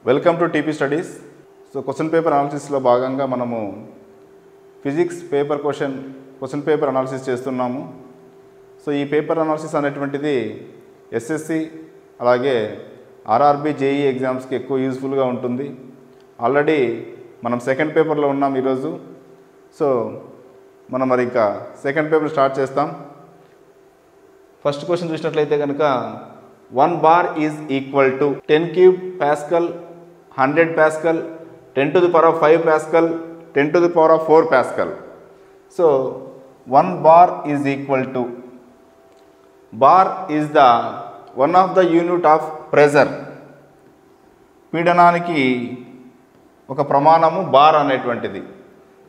Welcome to TP studies. So question paper అనాలిసిస్లో భాగంగా మనము ఫిజిక్స్ క్వశ్చన్ పేపర్ అనాలిసిస్ చేస్తున్నాము. సో ఈ పేపర్ అనాలిసిస్ అనేటువంటిది ఎస్ఎస్సి అలాగే ఆర్ఆర్బి జేఈ ఎగ్జామ్స్కి ఎక్కువ యూస్ఫుల్గా ఉంటుంది. ఆల్రెడీ మనం సెకండ్ పేపర్లో ఉన్నాం ఈరోజు. సో మనం మరి ఇంకా సెకండ్ పేపర్ స్టార్ట్ చేస్తాం. ఫస్ట్ క్వశ్చన్ చూసినట్లయితే కనుక 1 bar is equal to 10 cube Pascal, 100 Pascal, 10 to the power of 5 Pascal, 10 to the power of 4 Pascal. So 1 bar is equal to, bar is the one of the unit of pressure. పీడనానికి ఒక ప్రమాణము bar అనేటువంటిది.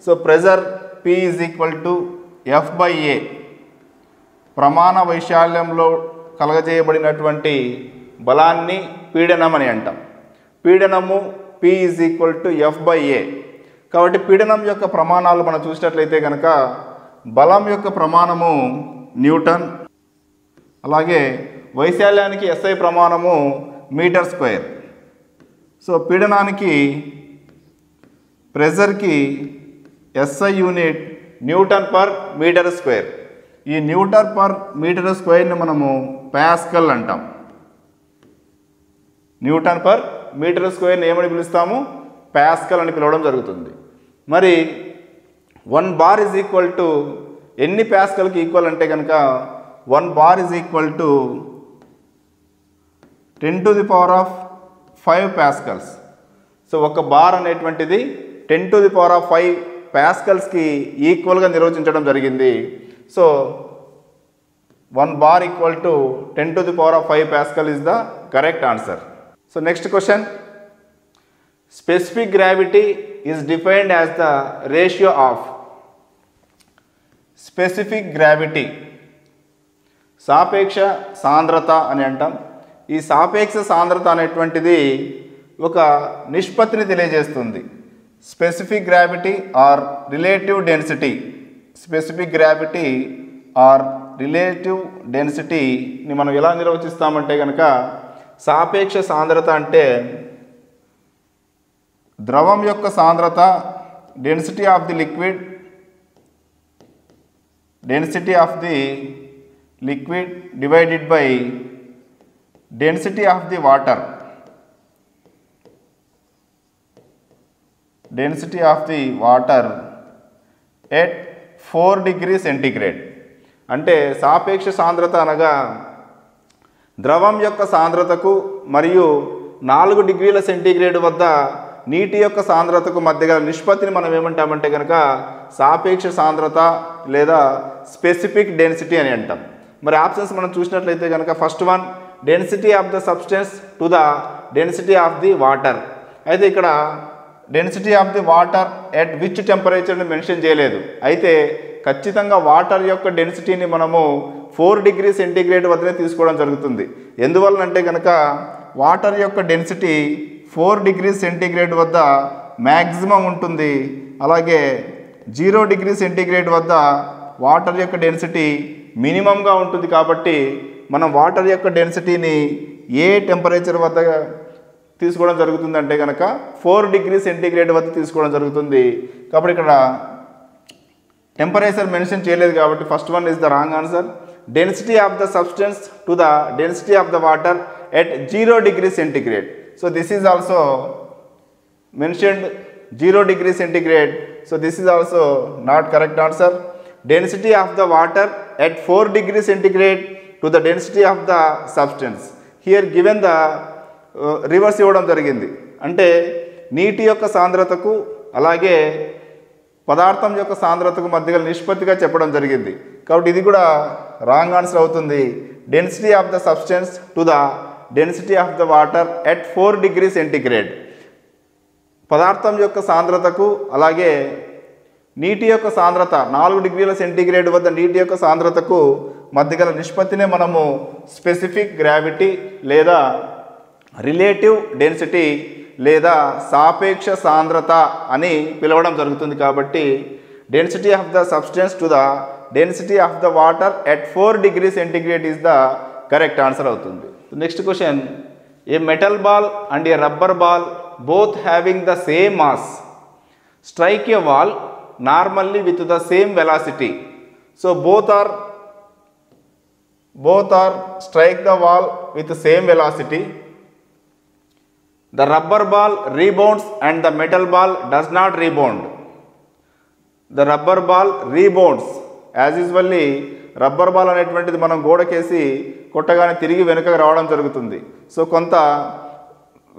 So pressure P is equal to F/A, ప్రమాణ వైశాల్యంలో కలగజేయబడినటువంటి బలాన్ని పీడనం అని అంటాం. పీడనము P is equal to F/A. కాబట్టి పీడనం యొక్క ప్రమాణాలు మనం చూసినట్లయితే కనుక బలం యొక్క ప్రమాణము న్యూటన్, అలాగే వైశాల్యానికి SI ప్రమాణము మీటర్ స్క్వేర్. సో పీడనానికి ప్రెజర్కి SI unit newton per metre square. ఈ న్యూటన్ పర్ మీటర్ స్క్వేర్ని మనము పాస్కల్ అంటాం. న్యూటన్ పర్ మీటర్ స్క్వేర్ని ఏమని పిలుస్తాము? పాస్కల్ అని పిలవడం జరుగుతుంది. మరి 1 bar is equal to ఎన్ని పాస్కల్కి ఈక్వల్ అంటే కనుక 1 bar is equal to 10 to the power of 5 pascals. So ఒక బార్ అనేటువంటిది 10 to the power of 5 పాస్కల్స్కి ఈక్వల్గా నిర్వచించడం జరిగింది. So 1 bar equal to 10 to the power of 5 Pascal is the correct answer. So next question, specific gravity is defined as the ratio of, specific gravity సాపేక్ష సాంద్రత అని అంటాం. ఈ సాపేక్ష సాంద్రత అనేటువంటిది ఒక నిష్పత్తిని తెలియజేస్తుంది. Specific gravity or relative density, specific gravity or relative డెన్సిటీని మనం ఎలా నిర్వచిస్తామంటే కనుక సాపేక్ష సాంద్రత అంటే ద్రవం యొక్క సాంద్రత, density of the liquid, density of the liquid divided by density of the water, density of the water at 4 degrees centigrade. అంటే సాపేక్ష సాంద్రత అనగా ద్రవం యొక్క సాంద్రతకు మరియు 4 degrees సెంటీగ్రేడ్ వద్ద నీటి యొక్క సాంద్రతకు మధ్య గల నిష్పత్తిని మనం ఏమంటామంటే కనుక సాపేక్ష సాంద్రత లేదా స్పెసిఫిక్ డెన్సిటీ అని అంటాం. మరి ఆప్షన్స్ మనం చూసినట్లయితే కనుక first one density of the substance to the density of the water. అయితే ఇక్కడ density of the water at which టెంపరేచర్ని మెన్షన్ చేయలేదు. అయితే ఖచ్చితంగా వాటర్ యొక్క డెన్సిటీని మనము 4 degrees సెంటీగ్రేడ్ వద్దనే తీసుకోవడం జరుగుతుంది. ఎందువలనంటే కనుక వాటర్ యొక్క డెన్సిటీ 4 degrees సెంటీగ్రేడ్ వద్ద మ్యాక్సిమం ఉంటుంది. అలాగే 0 degrees సెంటీగ్రేడ్ వద్ద వాటర్ యొక్క డెన్సిటీ మినిమంగా ఉంటుంది. కాబట్టి మనం వాటర్ యొక్క డెన్సిటీని ఏ టెంపరేచర్ వద్ద తీసుకోవడం జరుగుతుంది అంటే కనుక 4 degrees సెంటీగ్రేడ్ వద్ద తీసుకోవడం జరుగుతుంది. కాబట్టి ఇక్కడ టెంపరేచర్ మెన్షన్ చేయలేదు కాబట్టి first one is the wrong answer. Density of the substance to the density of the water at 0 degrees centigrade. So this is also mentioned 0 degrees centigrade. So this is also not correct answer. Density of the water at 4 degrees centigrade to the density of the substance. Here given the reverse ఇవ్వడం జరిగింది. అంటే నీటి యొక్క సాంద్రతకు అలాగే పదార్థం యొక్క సాంద్రతకు మధ్య నిష్పత్తిగా చెప్పడం జరిగింది. కాబట్టి ఇది కూడా రాంగ్ ఆన్సర్ అవుతుంది. Density of the substance to the density of the water at 4 degrees centigrade, పదార్థం యొక్క సాంద్రతకు అలాగే నీటి యొక్క సాంద్రత 4 degrees సెంటీగ్రేడ్ వద్ద నీటి యొక్క సాంద్రతకు మధ్య గల నిష్పత్తినే మనము స్పెసిఫిక్ గ్రావిటీ లేదా రిలేటివ్ డెన్సిటీ లేదా సాపేక్ష సాంద్రత అని పిలవడం జరుగుతుంది. కాబట్టి density of the substance to the density of the water at 4 degrees centigrade is the correct answer అవుతుంది. Next question, a metal ball and a rubber ball both having the same mass strike a wall normally with the same velocity. So both are strike the wall with the same velocity. The rubber ball rebounds and the metal ball does not rebound. The rubber ball rebounds. As usually rubber ball అనేటువంటిది మనం గోడకేసి కొట్టగానే తిరిగి వెనుకకు రావడం జరుగుతుంది. So కొంత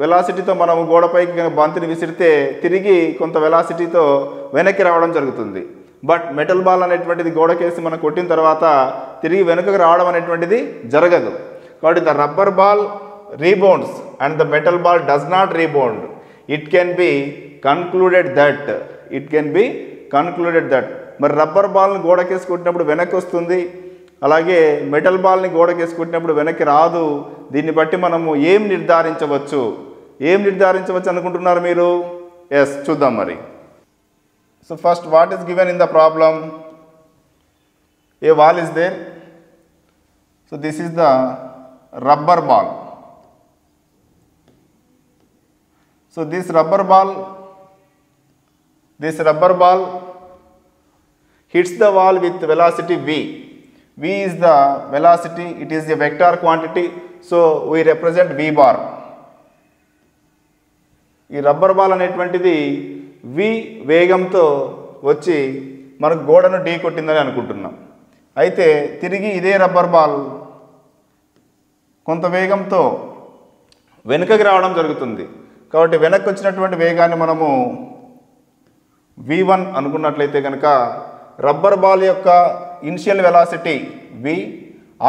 వెలాసిటీతో మనం గోడపైకి బంతిని విసిరితే తిరిగి కొంత వెలాసిటీతో వెనక్కి రావడం జరుగుతుంది. బట్ మెటల్ బాల్ అనేటువంటిది గోడకేసి మనం కొట్టిన తర్వాత తిరిగి వెనుకకు రావడం అనేటువంటిది జరగదు. కాబట్టి the rubber ball rebounds and the metal ball does not rebound. It can be concluded that మరి రబ్బర్ బాల్ని గోడకేసి కొట్టినప్పుడు వెనక్కి వస్తుంది, అలాగే మెటల్ బాల్ని గోడకేసి కొట్టినప్పుడు వెనక్కి రాదు. దీన్ని బట్టి మనము ఏం నిర్ధారించవచ్చు అనుకుంటున్నారు మీరు? ఎస్, చూద్దాం మరి. So first, what is given in the problem? A wall is there. So this is the rubber ball. So this rubber ball hits the wall with velocity v. V is the velocity, it is a vector quantity, so we represent v bar. ఈ rubber ball అనేటువంటిది v వేగంతో వచ్చి మనకు గోడను ఢీ కొట్టిందని అనుకుంటున్నాం. అయితే తిరిగి ఇదే రబ్బర్ బాల్ కొంత వేగంతో వెనుకకి రావడం జరుగుతుంది. కాబట్టి వెనక్కి వచ్చినటువంటి వేగాన్ని మనము v1 అనుకున్నట్లయితే కనుక రబ్బర్ బాల్ యొక్క initial velocity v.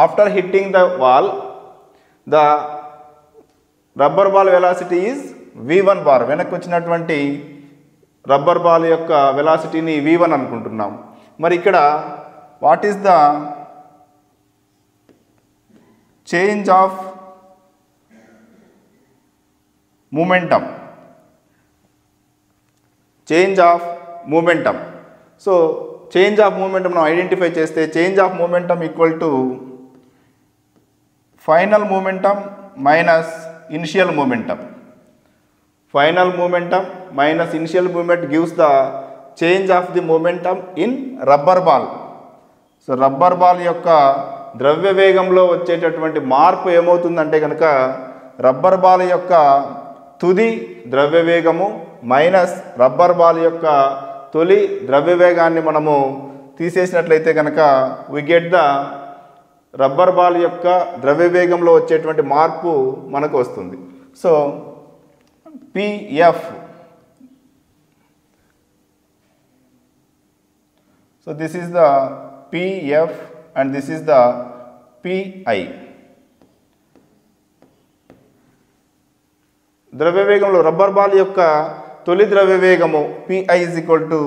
After hitting the wall the rubber ball velocity is v1 bar. వెనక్కి వచ్చినటువంటి రబ్బర్ బాల్ యొక్క వెలాసిటీని v1 అనుకుంటున్నాం. మరి ఇక్కడ what is the change of momentum. So change of momentum మనం ఐడెంటిఫై చేస్తే change of momentum equal to final momentum minus initial momentum. Final momentum minus initial moment gives the change of the momentum in rubber ball. So rubber ball యొక్క ద్రవ్య వేగంలో వచ్చేటటువంటి మార్పు ఏమవుతుందంటే కనుక rubber ball యొక్క తుది ద్రవ్యవేగము మైనస్ రబ్బర్ బాల్ యొక్క తొలి ద్రవ్యవేగాన్ని మనము తీసేసినట్లయితే కనుక we get the rubber ball యొక్క ద్రవ్యవేగంలో వచ్చేటువంటి మార్పు మనకు వస్తుంది. So PF, so this is the PF and this is the PI. ద్రవ్యవేగంలో రబ్బర్ బాల్ యొక్క తొలి ద్రవ్యవేగము పిఐ ఈజ్ ఈక్వల్ టు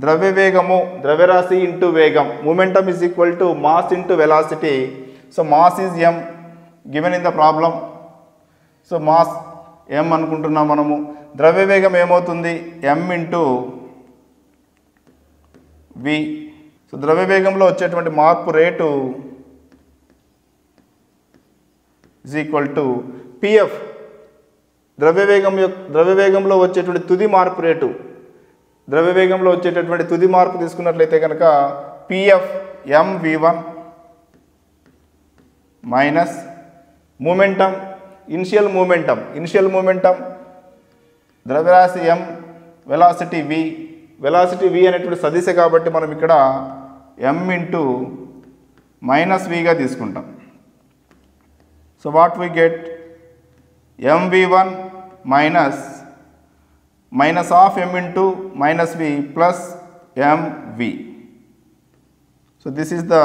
ద్రవ్యవేగము ద్రవ్యరాశి ఇంటూ వేగం, momentum is equal to mass into velocity. So mass is M given in the problem. So mass M అనుకుంటున్నాం మనము. ద్రవ్యవేగం ఏమవుతుంది? ఎం ఇంటూ వి. సో ద్రవ్యవేగంలో వచ్చేటువంటి మార్పు rate is equal to PF. ద్రవ్యవేగంలో వచ్చేటువంటి తుది మార్పు రేటు, ద్రవ్యవేగంలో వచ్చేటటువంటి తుది మార్పు తీసుకున్నట్లయితే కనుక పిఎఫ్ ఎంv1 మైనస్ మూమెంటం ఇనిషియల్ మూమెంటం ద్రవ్యరాశి M, velocity V. Velocity V అనేటువంటి సదిశ కాబట్టి మనం ఇక్కడ ఎం ఇంటూ మైనస్ విగా తీసుకుంటాం. So what we get? mv1 minus of m into minus v plus mv. So this is the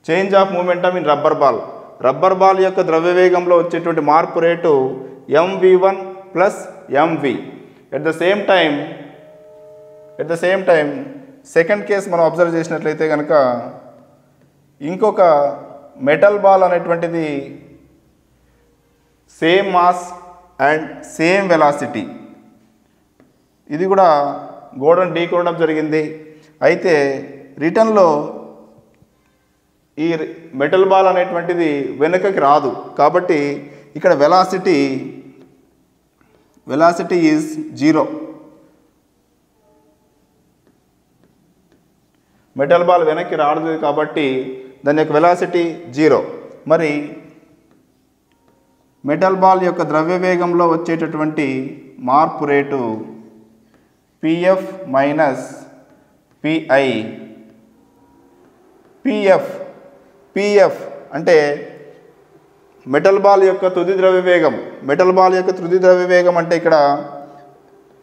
change of momentum in rubber ball. Rubber ball యొక్క ద్రవ్యవేగంలో వచ్చేటువంటి మార్పు rate mv1 plus mv. At the same time second case మనం observe చేసినట్లయితే కనుక ఇంకొక metal ball అనేటువంటిది same mass and same velocity, ఇది కూడా గోడను ఢీకొనడం జరిగింది. అయితే రిటర్న్లో ఈ మెటల్ బాల్ అనేటువంటిది వెనుకకి రాదు. కాబట్టి ఇక్కడ వెలాసిటీ ఈజ్ 0. మెటల్ బాల్ వెనక్కి రాదు కాబట్టి దాని యొక్క వెలాసిటీ 0. మరి మెటల్ బాల్ యొక్క ద్రవ్యవేగంలో వచ్చేటటువంటి మార్పు rate Pf minus Pi. Pf అంటే మెటల్ బాల్ యొక్క తుది ద్రవ్యవేగం అంటే ఇక్కడ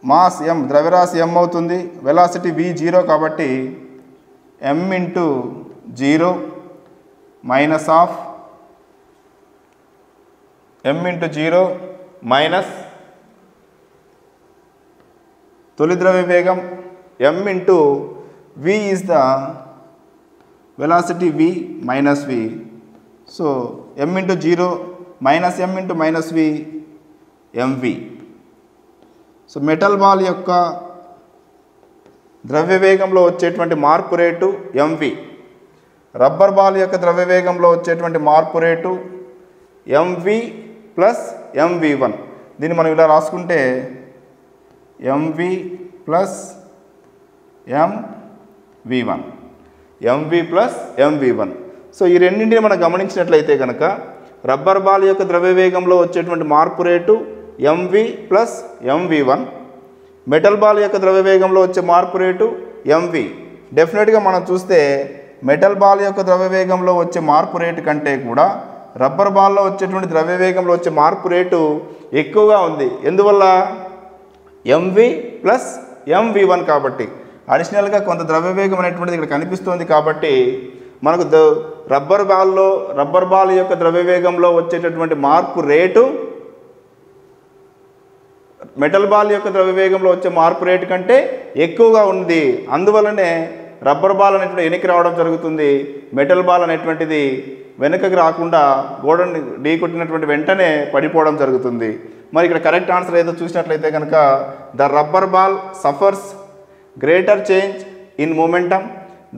మాస్ m, ద్రవ్యరాశి m అవుతుంది, వెలాసిటీ v0 కాబట్టి m into 0 minus of m into 0 minus తొలి ద్రవ్యవేగం m into v is the velocity v minus v. So m into 0 minus m into minus v mv. So metal ball యొక్క ద్రవ్యవేగంలో వచ్చేటువంటి మార్పు rate mv. Rubber ball యొక్క ద్రవ్యవేగంలో వచ్చేటువంటి మార్పు రేటు mv ప్లస్ mv1. దీన్ని మనం ఇలా రాసుకుంటే mv plus mv1, mv plus mv1. So ఈ రెండింటిని మనం గమనించినట్లయితే కనుక రబ్బర్ బాల్ యొక్క ద్రవ్యవేగంలో వచ్చేటువంటి మార్పు rate mv plus mv1, metal ball యొక్క ద్రవ్యవేగంలో వచ్చే మార్పు రేటు mv. డెఫినెట్గా మనం చూస్తే మెటల్ బాల్ యొక్క ద్రవ్యవేగంలో వచ్చే మార్పు రేటు కంటే కూడా రబ్బర్ బాల్లో వచ్చేటువంటి ద్రవ్యవేగంలో వచ్చే మార్పు రేటు ఎక్కువగా ఉంది. ఎందువల్ల? mv ప్లస్ mv1 కాబట్టి అడిషనల్గా కొంత ద్రవ్యవేగం అనేటువంటిది ఇక్కడ కనిపిస్తుంది. కాబట్టి మనకు రబ్బర్ బాల్ యొక్క ద్రవ్యవేగంలో వచ్చేటటువంటి మార్పు రేటు మెటల్ బాల్ యొక్క ద్రవ్యవేగంలో వచ్చే మార్పు రేటు కంటే ఎక్కువగా ఉంది. అందువల్లనే రబ్బర్ బాల్ అనేటువంటి వెనక్కి రావడం జరుగుతుంది, మెటల్ బాల్ అనేటువంటిది వెనకకి రాకుండా గోడని ఢీ కొట్టినటువంటి వెంటనే పడిపోవడం జరుగుతుంది. మరి ఇక్కడ కరెక్ట్ ఆన్సర్ ఏదో చూసినట్లయితే కనుక the rubber ball suffers greater change in momentum,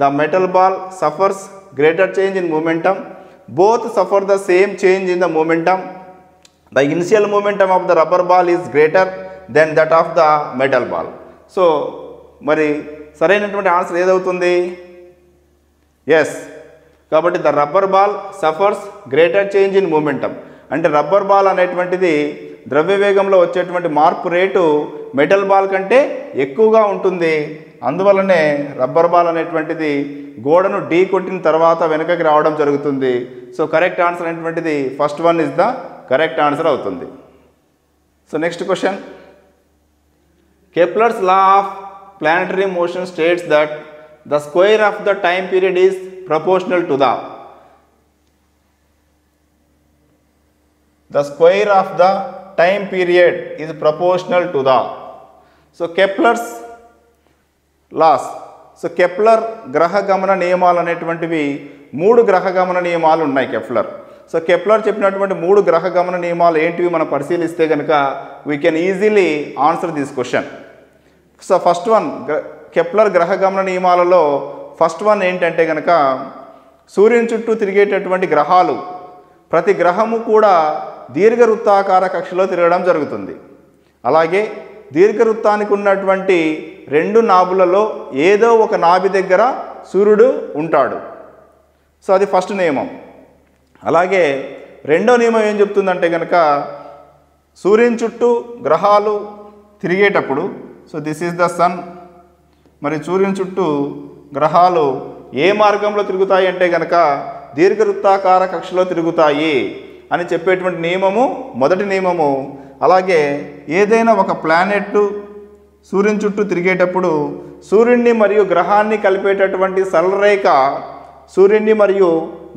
the metal ball suffers greater change in momentum, both suffer the same change in the momentum. The initial momentum of the rubber ball is greater than that of the metal ball. So మరి సరైనటువంటి answer ఏదవుతుంది? Yes. కాబట్టి the rubber ball suffers greater change in momentum అంటే rubber ball అనేటువంటిది ద్రవ్యవేగంలో వచ్చేటువంటి మార్పు rate metal ball కంటే ఎక్కువగా ఉంటుంది. అందువల్లనే రబ్బర్ బాల్ అనేటువంటిది గోడను ఢీ కొట్టిన తర్వాత వెనుకకి రావడం జరుగుతుంది. సో కరెక్ట్ ఆన్సర్ అనేటువంటిది first one is the correct answer అవుతుంది. So next question, Kepler's law of planetary motion states that the square of the time period is proportional to the square of the time period is proportional to the. So Kepler's laws. So Kepler గ్రహ గమన నియమాలు అనేటువంటివి 3 గ్రహ గమన నియమాలు ఉన్నాయి Kepler. So Kepler చెప్పినటువంటి 3 గ్రహ గమన నియమాలు ఏంటివి మనం పరిశీలిస్తే కనుక we can easily answer this question. So first one, Kepler గ్రహ గమన నియమాలలో ఫస్ట్ వన్ ఏంటంటే కనుక సూర్యుని చుట్టూ తిరిగేటటువంటి గ్రహాలు ప్రతి గ్రహము కూడా దీర్ఘవృత్తాకార కక్షలో తిరగడం జరుగుతుంది. అలాగే దీర్ఘవృత్తానికి ఉన్నటువంటి 2 నాభులలో ఏదో ఒక నాభి దగ్గర సూర్యుడు ఉంటాడు. సో అది ఫస్ట్ నియమం. అలాగే రెండో నియమం ఏం చెప్తుందంటే కనుక సూర్యుని చుట్టూ గ్రహాలు తిరిగేటప్పుడు, so this is the sun, మరి సూర్యుని చుట్టూ గ్రహాలు ఏ మార్గంలో తిరుగుతాయి అంటే కనుక దీర్ఘవృత్తాకార కక్షలో తిరుగుతాయి అని చెప్పేటువంటి నియమము మొదటి నియమము. అలాగే ఏదైనా ఒక ప్లానెట్ సూర్యుని చుట్టూ తిరిగేటప్పుడు సూర్యుడిని మరియు గ్రహాన్ని కలిపేటటువంటి సరళరేఖ, సూర్యుడిని మరియు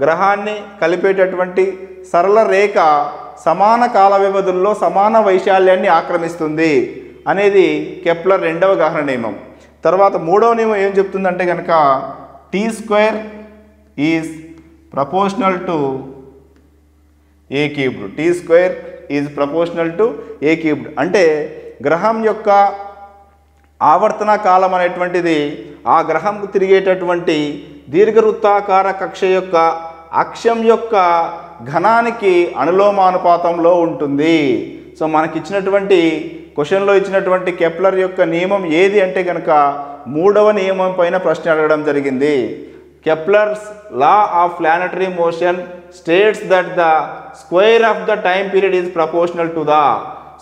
గ్రహాన్ని కలిపేటటువంటి సరళ రేఖ సమాన కాల వ్యవధుల్లో సమాన వైశాల్యాన్ని ఆక్రమిస్తుంది అనేది కెప్లర్ రెండవ గ్రహణ నియమం. తర్వాత మూడవ నియమం ఏం చెప్తుందంటే కనుక T square is proportional to a cubed. T square is proportional to a cubed అంటే గ్రహం యొక్క ఆవర్తన కాలం అనేటువంటిది ఆ గ్రహంకు తిరిగేటటువంటి దీర్ఘవృత్తాకార కక్ష యొక్క అక్షం యొక్క ఘనానికి అనులోమానుపాతంలో ఉంటుంది. సో మనకి ఇచ్చినటువంటి క్వశ్చన్లో ఇచ్చినటువంటి కెప్లర్ యొక్క నియమం ఏది అంటే కనుక 3వ నియమం పైన ప్రశ్న అడగడం జరిగింది. Kepler's law of planetary motion states that the square of the time period is proportional to the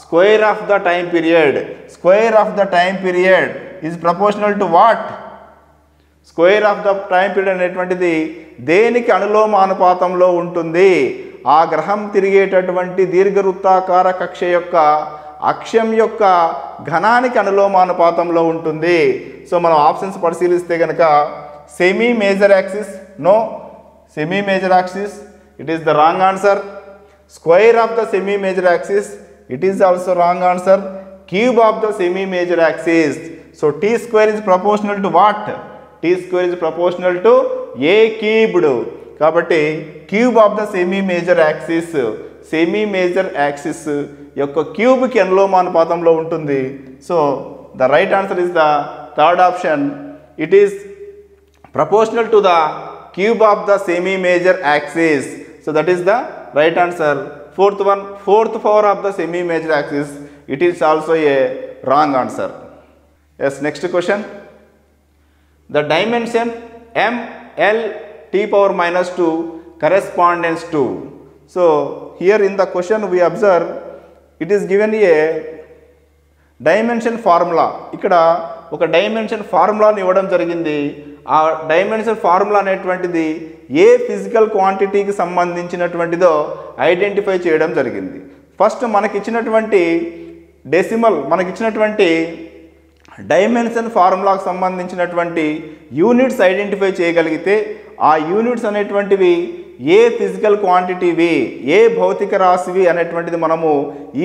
square of the time period. Square of the time period is proportional to what? Square of the time period అనేటువంటిది దేనికి అనులోమానుపాతంలో ఉంటుంది? ఆ గ్రహం తిరిగేటటువంటి దీర్ఘవృత్తాకార కక్ష యొక్క అక్షం యొక్క ఘనానికి అనులోమానుపాతంలో ఉంటుంది. సో మనం ఆప్షన్స్ పరిశీలిస్తే కనుక semi major axis, no. Semi major axis, it is the wrong answer. Square of the semi major axis, it is also wrong answer. Cube of the semi major axis, so t square is proportional to what? T square is proportional to a cubed. కాబట్టి cube of the semi major axis, semi major axis యొక్క క్యూబ్కి అనులోమానుపాతంలో ఉంటుంది. So the right answer is the third option. It is proportional to the cube of the semi major axis. So that is the right answer. Fourth one, fourth power of the semi major axis, it is also a wrong answer. Yes, next question. The dimension m l t power minus 2 corresponds to. So here in the question we observe it is given a dimension formula. ఇక్కడ ఒక dimension ఫార్ములాని ఇవ్వడం జరిగింది. ఆ dimension formula అనేటువంటిది ఏ physical క్వాంటిటీకి సంబంధించినటువంటిదో identify చేయడం జరిగింది. First మనకిచ్చినటువంటి డెసిమల్, మనకిచ్చినటువంటి డైమెన్షన్ ఫార్ములాకు సంబంధించినటువంటి యూనిట్స్ ఐడెంటిఫై చేయగలిగితే ఆ యూనిట్స్ అనేటువంటివి ఏ ఫిజికల్ క్వాంటిటీవి, ఏ భౌతిక రాశివి అనేటువంటిది మనము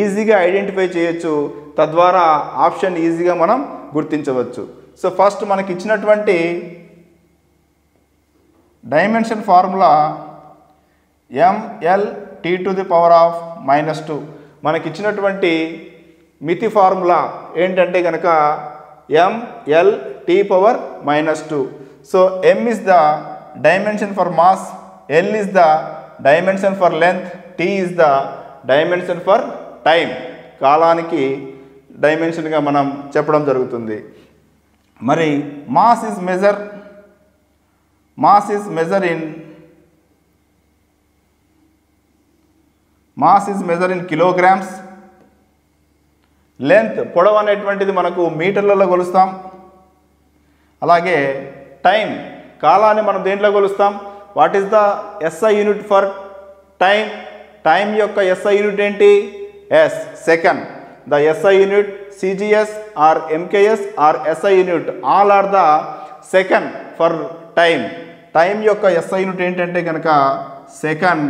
ఈజీగా ఐడెంటిఫై చేయొచ్చు. తద్వారా ఆప్షన్ ఈజీగా మనం గుర్తించవచ్చు. సో ఫస్ట్ మనకి ఇచ్చినటువంటి dimension formula ml t to the power of minus 2. మనకి ఇచ్చినటువంటి మితి ఫార్ములా ఏంటంటే కనుక ml t power minus 2. So m is the dimension for mass, l is the dimension for length, t is the dimension for time. కాలానికి డైమెన్షన్గా మనం చెప్పడం జరుగుతుంది. మరి mass is measure in kilograms. Length, పొడవు అనేటువంటిది మనకు మీటర్లలో కొలుస్తాం. అలాగే టైం, కాలాన్ని మనం దేంట్లో కొలుస్తాం? What is the SI unit for time? Time యొక్క SI యూనిట్ ఏంటి? Yes, second. The SI unit CGS or MKS or SI unit all are the second for time. Time యొక్క SI unit ఏంటంటే కనుక second.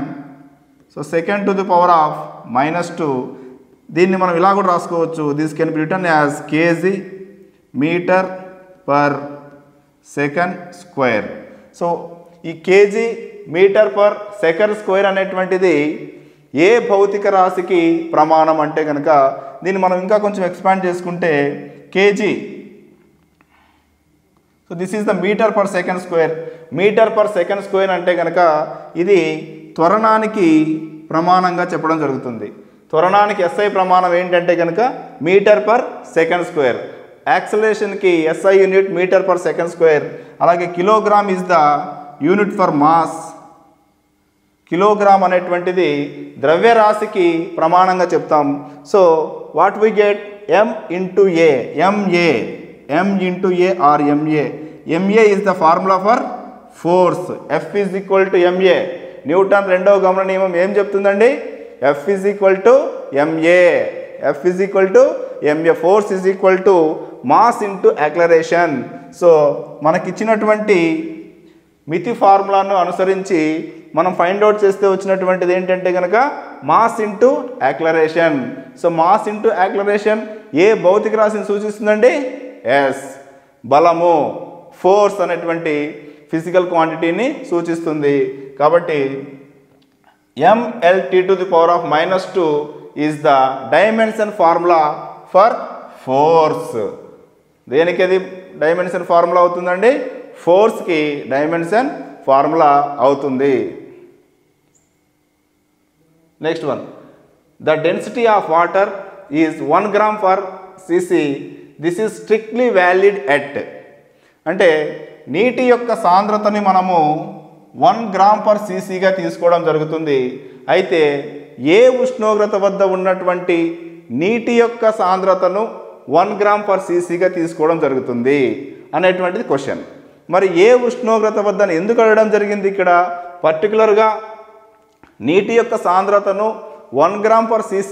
So second to the power of -2. దీన్ని మనం ఇలా కూడా రాసుకోవచ్చు. This can be written as kg metre per second square. So ఈ kg metre per second square అనేటువంటిది ఏ భౌతిక రాశికి ప్రమాణం అంటే కనుక దీన్ని మనం ఇంకా కొంచెం ఎక్స్పాండ్ చేసుకుంటే kg. So this is the metre per second square. Metre per second square అంటే కనుక ఇది త్వరణానికి ప్రమాణంగా చెప్పడం జరుగుతుంది. త్వరణానికి SI ప్రమాణం ఏంటంటే కనుక మీటర్ పర్ సెకండ్ స్క్వేర్. యాక్సలరేషన్కి SI unit metre per second square. అలాగే kilogram is the unit for mass. Kilogram అనేటువంటిది ద్రవ్యరాశికి ప్రమాణంగా చెప్తాం. So what we get? m into a, m into a or ma is the formula for force. F is equal to ma. Newton రెండవ గమన నియమం ఏం చెప్తుందండి? F is equal to ma. F is equal to ma. Force is equal to mass into acceleration. So మనకిచ్చినటువంటి మితి ఫార్ములాను అనుసరించి మనం find out చేస్తే వచ్చినటువంటిది ఏంటంటే కనుక mass into acceleration. So mass into acceleration ఏ భౌతిక రాశిని సూచిస్తుందండి? ఎస్, బలము, ఫోర్స్ అనేటువంటి ఫిజికల్ క్వాంటిటీని సూచిస్తుంది. కాబట్టి mlt to the power of -2 is the dimension formula for force. దేనికి అది డైమెన్షన్ ఫార్ములా అవుతుందండి? ఫోర్స్కి డైమెన్షన్ ఫార్ములా అవుతుంది. Next one, the density of water is 1 gram per cc. This is strictly valid at. అంటే నీటి యొక్క సాంద్రతని మనము 1 gram per cc తీసుకోవడం జరుగుతుంది. అయితే ఏ ఉష్ణోగ్రత వద్ద ఉన్నటువంటి నీటి యొక్క సాంద్రతను 1 gram per cc తీసుకోవడం జరుగుతుంది అనేటువంటిది క్వశ్చన్. మరి ఏ ఉష్ణోగ్రత వద్ద ఎందుకు అడగడం జరిగింది? ఇక్కడ పర్టికులర్గా నీటి యొక్క సాంద్రతను 1 gram per cc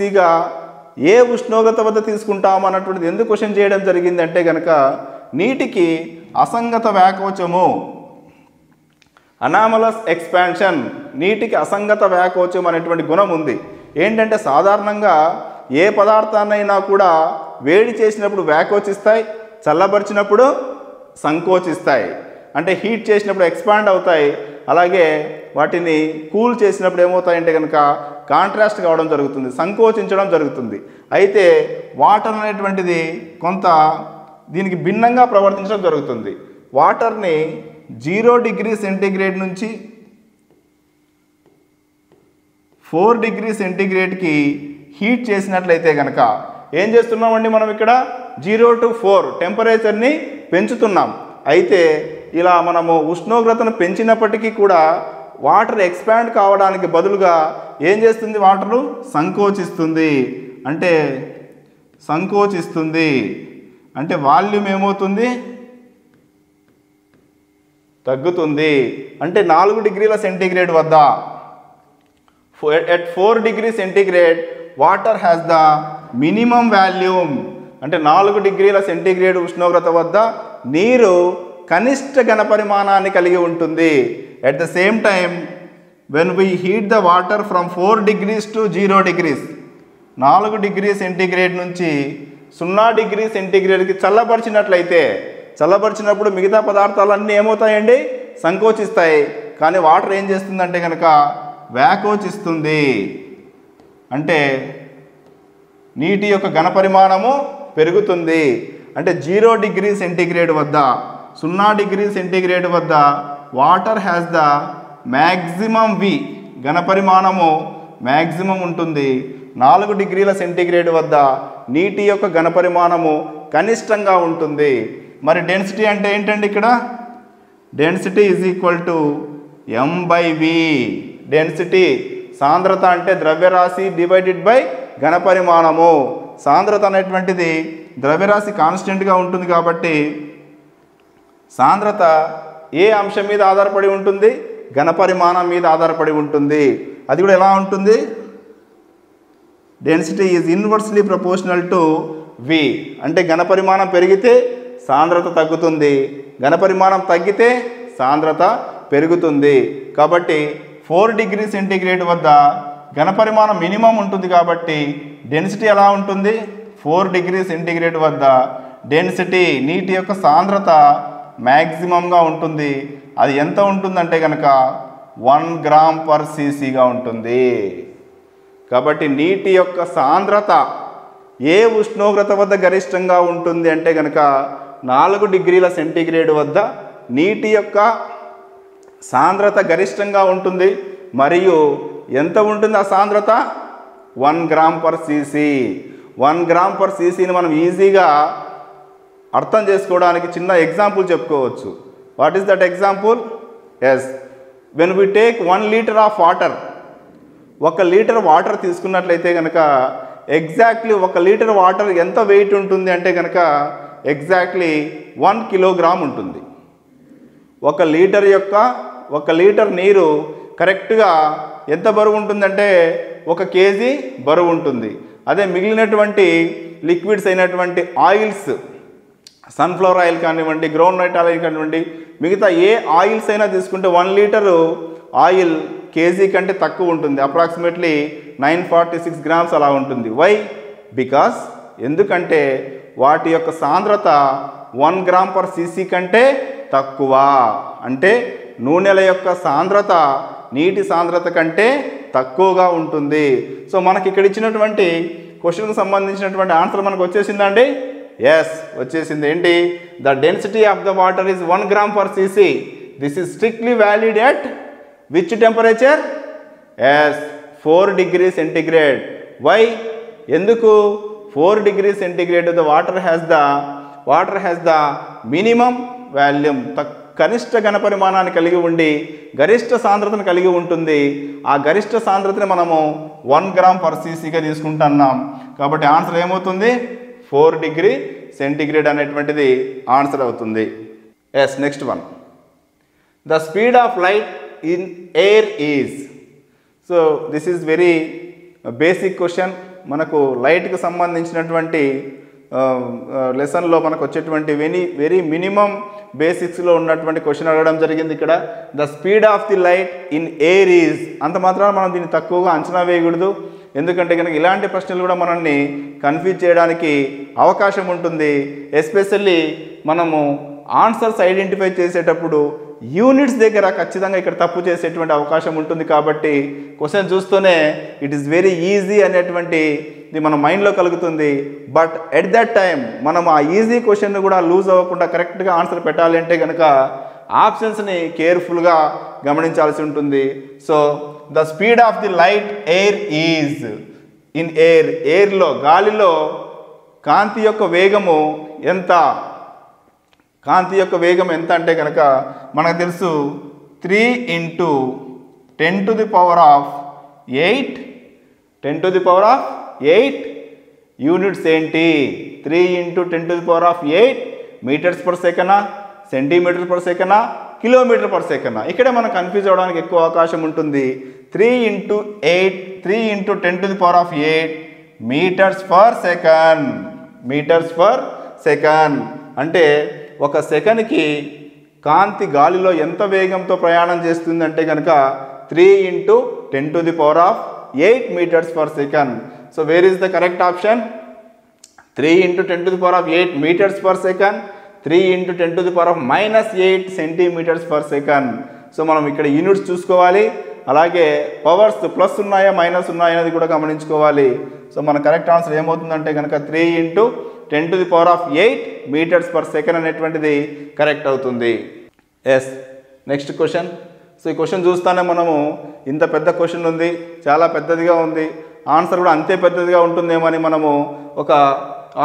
ఏ ఉష్ణోగ్రత వద్ద తీసుకుంటాం అన్నటువంటిది ఎందుకు క్వశ్చన్ చేయడం జరిగింది అంటే కనుక నీటికి అసంగత వ్యాకోచము, అనామలస్ ఎక్స్పాన్షన్, నీటికి అసంగత వ్యాకోచం అనేటువంటి గుణం ఉంది. ఏంటంటే సాధారణంగా ఏ పదార్థాన్నైనా కూడా వేడి చేసినప్పుడు వ్యాకోచిస్తాయి, చల్లబరిచినప్పుడు సంకోచిస్తాయి. అంటే హీట్ చేసినప్పుడు ఎక్స్పాండ్ అవుతాయి, అలాగే వాటిని కూల్ చేసినప్పుడు ఏమవుతాయంటే కనుక కాంట్రాస్ట్ కావడం జరుగుతుంది, సంకోచించడం జరుగుతుంది. అయితే వాటర్ అనేటువంటిది కొంత దీనికి భిన్నంగా ప్రవర్తించడం జరుగుతుంది. వాటర్ని 0 degree centigrade నుంచి 4 degree centigradeకి హీట్ చేసినట్లయితే కనుక ఏం చేస్తున్నామండి మనం ఇక్కడ 0 to 4 టెంపరేచర్ని పెంచుతున్నాం. అయితే ఇలా మనము ఉష్ణోగ్రతను పెంచినప్పటికీ కూడా వాటర్ ఎక్స్పాండ్ కావడానికి బదులుగా ఏం చేస్తుంది? వాటరు సంకోచిస్తుంది. అంటే వాల్యూమ్ ఏమవుతుంది? తగ్గుతుంది. అంటే 4 degrees centigrade వద్ద at 4 degrees centigrade water has the minimum volume. అంటే 4 degrees centigrade ఉష్ణోగ్రత వద్ద నీరు కనిష్ట ఘనపరిమాణాన్ని కలిగి ఉంటుంది. At the same time when we heat the water from 4 degrees to 0 degrees, 4 degrees centigrade నుంచి 0 degrees centigradeకి చల్లబరిచినప్పుడు మిగతా పదార్థాలన్నీ ఏమవుతాయండి? సంకోచిస్తాయి. కానీ వాటర్ ఏం చేస్తుందంటే కనుక వ్యాకోచిస్తుంది. అంటే నీటి యొక్క ఘనపరిమాణము పెరుగుతుంది. అంటే 0 degrees centigrade వద్ద 0 degrees centigrade వద్ద water has the maximum V, ఘనపరిమాణము మ్యాక్సిమం ఉంటుంది. 4 degrees centigrade వద్ద నీటి యొక్క ఘనపరిమాణము కనిష్టంగా ఉంటుంది. మరి డెన్సిటీ అంటే ఏంటండి? ఇక్కడ density is equal to m/v. Density సాంద్రత అంటే ద్రవ్యరాశి డివైడెడ్ బై ఘనపరిమాణము. సాంద్రత అనేటువంటిది ద్రవ్యరాశి కాన్స్టెంట్గా ఉంటుంది కాబట్టి సాంద్రత ఏ అంశం మీద ఆధారపడి ఉంటుంది? ఘనపరిమాణం మీద ఆధారపడి ఉంటుంది. అది కూడా ఎలా ఉంటుంది? Density is inversely proportional to V. అంటే ఘనపరిమాణం పెరిగితే సాంద్రత తగ్గుతుంది, ఘనపరిమాణం తగ్గితే సాంద్రత పెరుగుతుంది. కాబట్టి 4 degrees centigrade వద్ద ఘనపరిమాణం మినిమం ఉంటుంది కాబట్టి డెన్సిటీ ఎలా ఉంటుంది? 4 degrees centigrade వద్ద డెన్సిటీ నీటి యొక్క సాంద్రత మ్యాక్సిమంగా ఉంటుంది. అది ఎంత ఉంటుందంటే కనుక 1 gram per cc ఉంటుంది. కాబట్టి నీటి యొక్క సాంద్రత ఏ ఉష్ణోగ్రత వద్ద గరిష్టంగా ఉంటుంది అంటే కనుక 4 degrees centigrade వద్ద నీటి యొక్క సాంద్రత గరిష్టంగా ఉంటుంది. మరియు ఎంత ఉంటుంది ఆ సాంద్రత? 1 gram per cc. 1 gram per ccని మనం ఈజీగా అర్థం చేసుకోవడానికి చిన్న ఎగ్జాంపుల్ చెప్పుకోవచ్చు. What is that example? Yes, when we take 1 liter of water, 1 liter water తీసుకున్నట్లయితే కనుక ఎగ్జాక్ట్లీ 1 liter వాటర్ ఎంత వెయిట్ ఉంటుంది అంటే కనుక ఎగ్జాక్ట్లీ 1 kilogram ఉంటుంది. 1 liter నీరు కరెక్ట్గా ఎంత బరువు ఉంటుందంటే 1 kg బరువు ఉంటుంది. అదే మిగిలినటువంటి లిక్విడ్స్ అయినటువంటి ఆయిల్స్, సన్ఫ్లవర్ ఆయిల్ కానివ్వండి, గ్రౌండ్ నట్ ఆయిల్ కానివ్వండి, మిగతా ఏ ఆయిల్స్ అయినా తీసుకుంటే 1 liter ఆయిల్ కేజీ కంటే తక్కువ ఉంటుంది. అప్రాక్సిమేట్లీ 946 grams అలా ఉంటుంది. వై? బికాస్ ఎందుకంటే వాటి యొక్క సాంద్రత 1 gram per cc కంటే తక్కువ. అంటే నూనెల యొక్క సాంద్రత నీటి సాంద్రత కంటే తక్కువగా ఉంటుంది. సో మనకి ఇక్కడ ఇచ్చినటువంటి క్వశ్చన్కి సంబంధించినటువంటి ఆన్సర్ మనకు వచ్చేసిందండి. ఎస్, వచ్చేసింది. ఏంటి? The density of the water is 1 gram per cc. This is strictly valid at which temperature? Yes, 4 degrees centigrade. Why? ఎందుకు 4 degrees centigrade the water has the minimum volume, కనిష్ట ఘన పరిమాణాన్ని కలిగి ఉండి గరిష్ట సాంద్రతను కలిగి ఉంటుంది. ఆ గరిష్ట సాంద్రతని మనము 1 గ్రామ్ పర్ సీసీగా తీసుకుంటున్నాం. కాబట్టి ఆన్సర్ ఏమవుతుంది? 4 డిగ్రీ సెంటిగ్రేడ్ అనేటువంటిది ఆన్సర్ అవుతుంది. Yes, next one. The speed of light in air is. So this is very basic question. మనకు లైట్కి సంబంధించినటువంటి లెసన్లో మనకు వచ్చేటువంటి వెరీ మినిమం బేసిక్స్లో ఉన్నటువంటి క్వశ్చన్ అడగడం జరిగింది. ఇక్కడ the speed of the light in air is, అంత మాత్రాన మనం దీన్ని తక్కువగా అంచనా వేయకూడదు. ఎందుకంటే కనుక ఇలాంటి ప్రశ్నలు కూడా మనల్ని కన్ఫ్యూజ్ చేయడానికి అవకాశం ఉంటుంది. ఎస్పెషల్లీ మనము ఆన్సర్స్ ఐడెంటిఫై చేసేటప్పుడు యూనిట్స్ దగ్గర ఖచ్చితంగా ఇక్కడ తప్పు చేసేటువంటి అవకాశం ఉంటుంది. కాబట్టి క్వశ్చన్ చూస్తూనే ఇట్ ఈస్ వెరీ ఈజీ అనేటువంటి ఇది మన మైండ్లో కలుగుతుంది. బట్ ఎట్ దట్ టైం మనం ఆ ఈజీ క్వశ్చన్ కూడా లూజ్ అవ్వకుండా కరెక్ట్గా ఆన్సర్ పెట్టాలి అంటే కనుక ఆప్షన్స్ని కేర్ఫుల్గా గమనించాల్సి ఉంటుంది. So the speed of the light air is in air, ఎయిర్లో గాలిలో కాంతి యొక్క వేగము ఎంత? కాంతి యొక్క వేగం ఎంత అంటే కనుక మనకు తెలుసు 3 × 10⁸ 10⁸8 యూనిట్స్ ఏంటి? 3 × 10⁸8 మీటర్స్ పర్ సెకండా, సెంటీమీటర్ పర్ సెకండా, కిలోమీటర్ పర్ సెకండా? ఇక్కడే మనం కన్ఫ్యూజ్ అవ్వడానికి ఎక్కువ అవకాశం ఉంటుంది. 3 × 10⁸8 metres per second, metres per second అంటే ఒక సెకండ్కి కాంతి గాలిలో ఎంత వేగంతో ప్రయాణం చేస్తుంది అంటే కనుక 3 × 10⁸8 metres per second. So where is the correct option? 3 × 10⁸8 metres per second, 3 × 10⁻⁻8 centimetres per second. So మనం ఇక్కడ యూనిట్స్ చూసుకోవాలి, అలాగే పవర్స్ ప్లస్ ఉన్నాయా మైనస్ ఉన్నాయా అనేది కూడా గమనించుకోవాలి. సో మన కరెక్ట్ ఆన్సర్ ఏమవుతుందంటే కనుక 3 × 10⁸8 మీటర్స్ పర్ సెకండ్ అనేటువంటిది కరెక్ట్ అవుతుంది. Yes, next question. సో ఈ క్వశ్చన్ చూస్తానే మనము ఇంత పెద్ద క్వశ్చన్ ఉంది, చాలా పెద్దదిగా ఉంది, ఆన్సర్ కూడా అంతే పెద్దదిగా ఉంటుందేమో అని మనము ఒక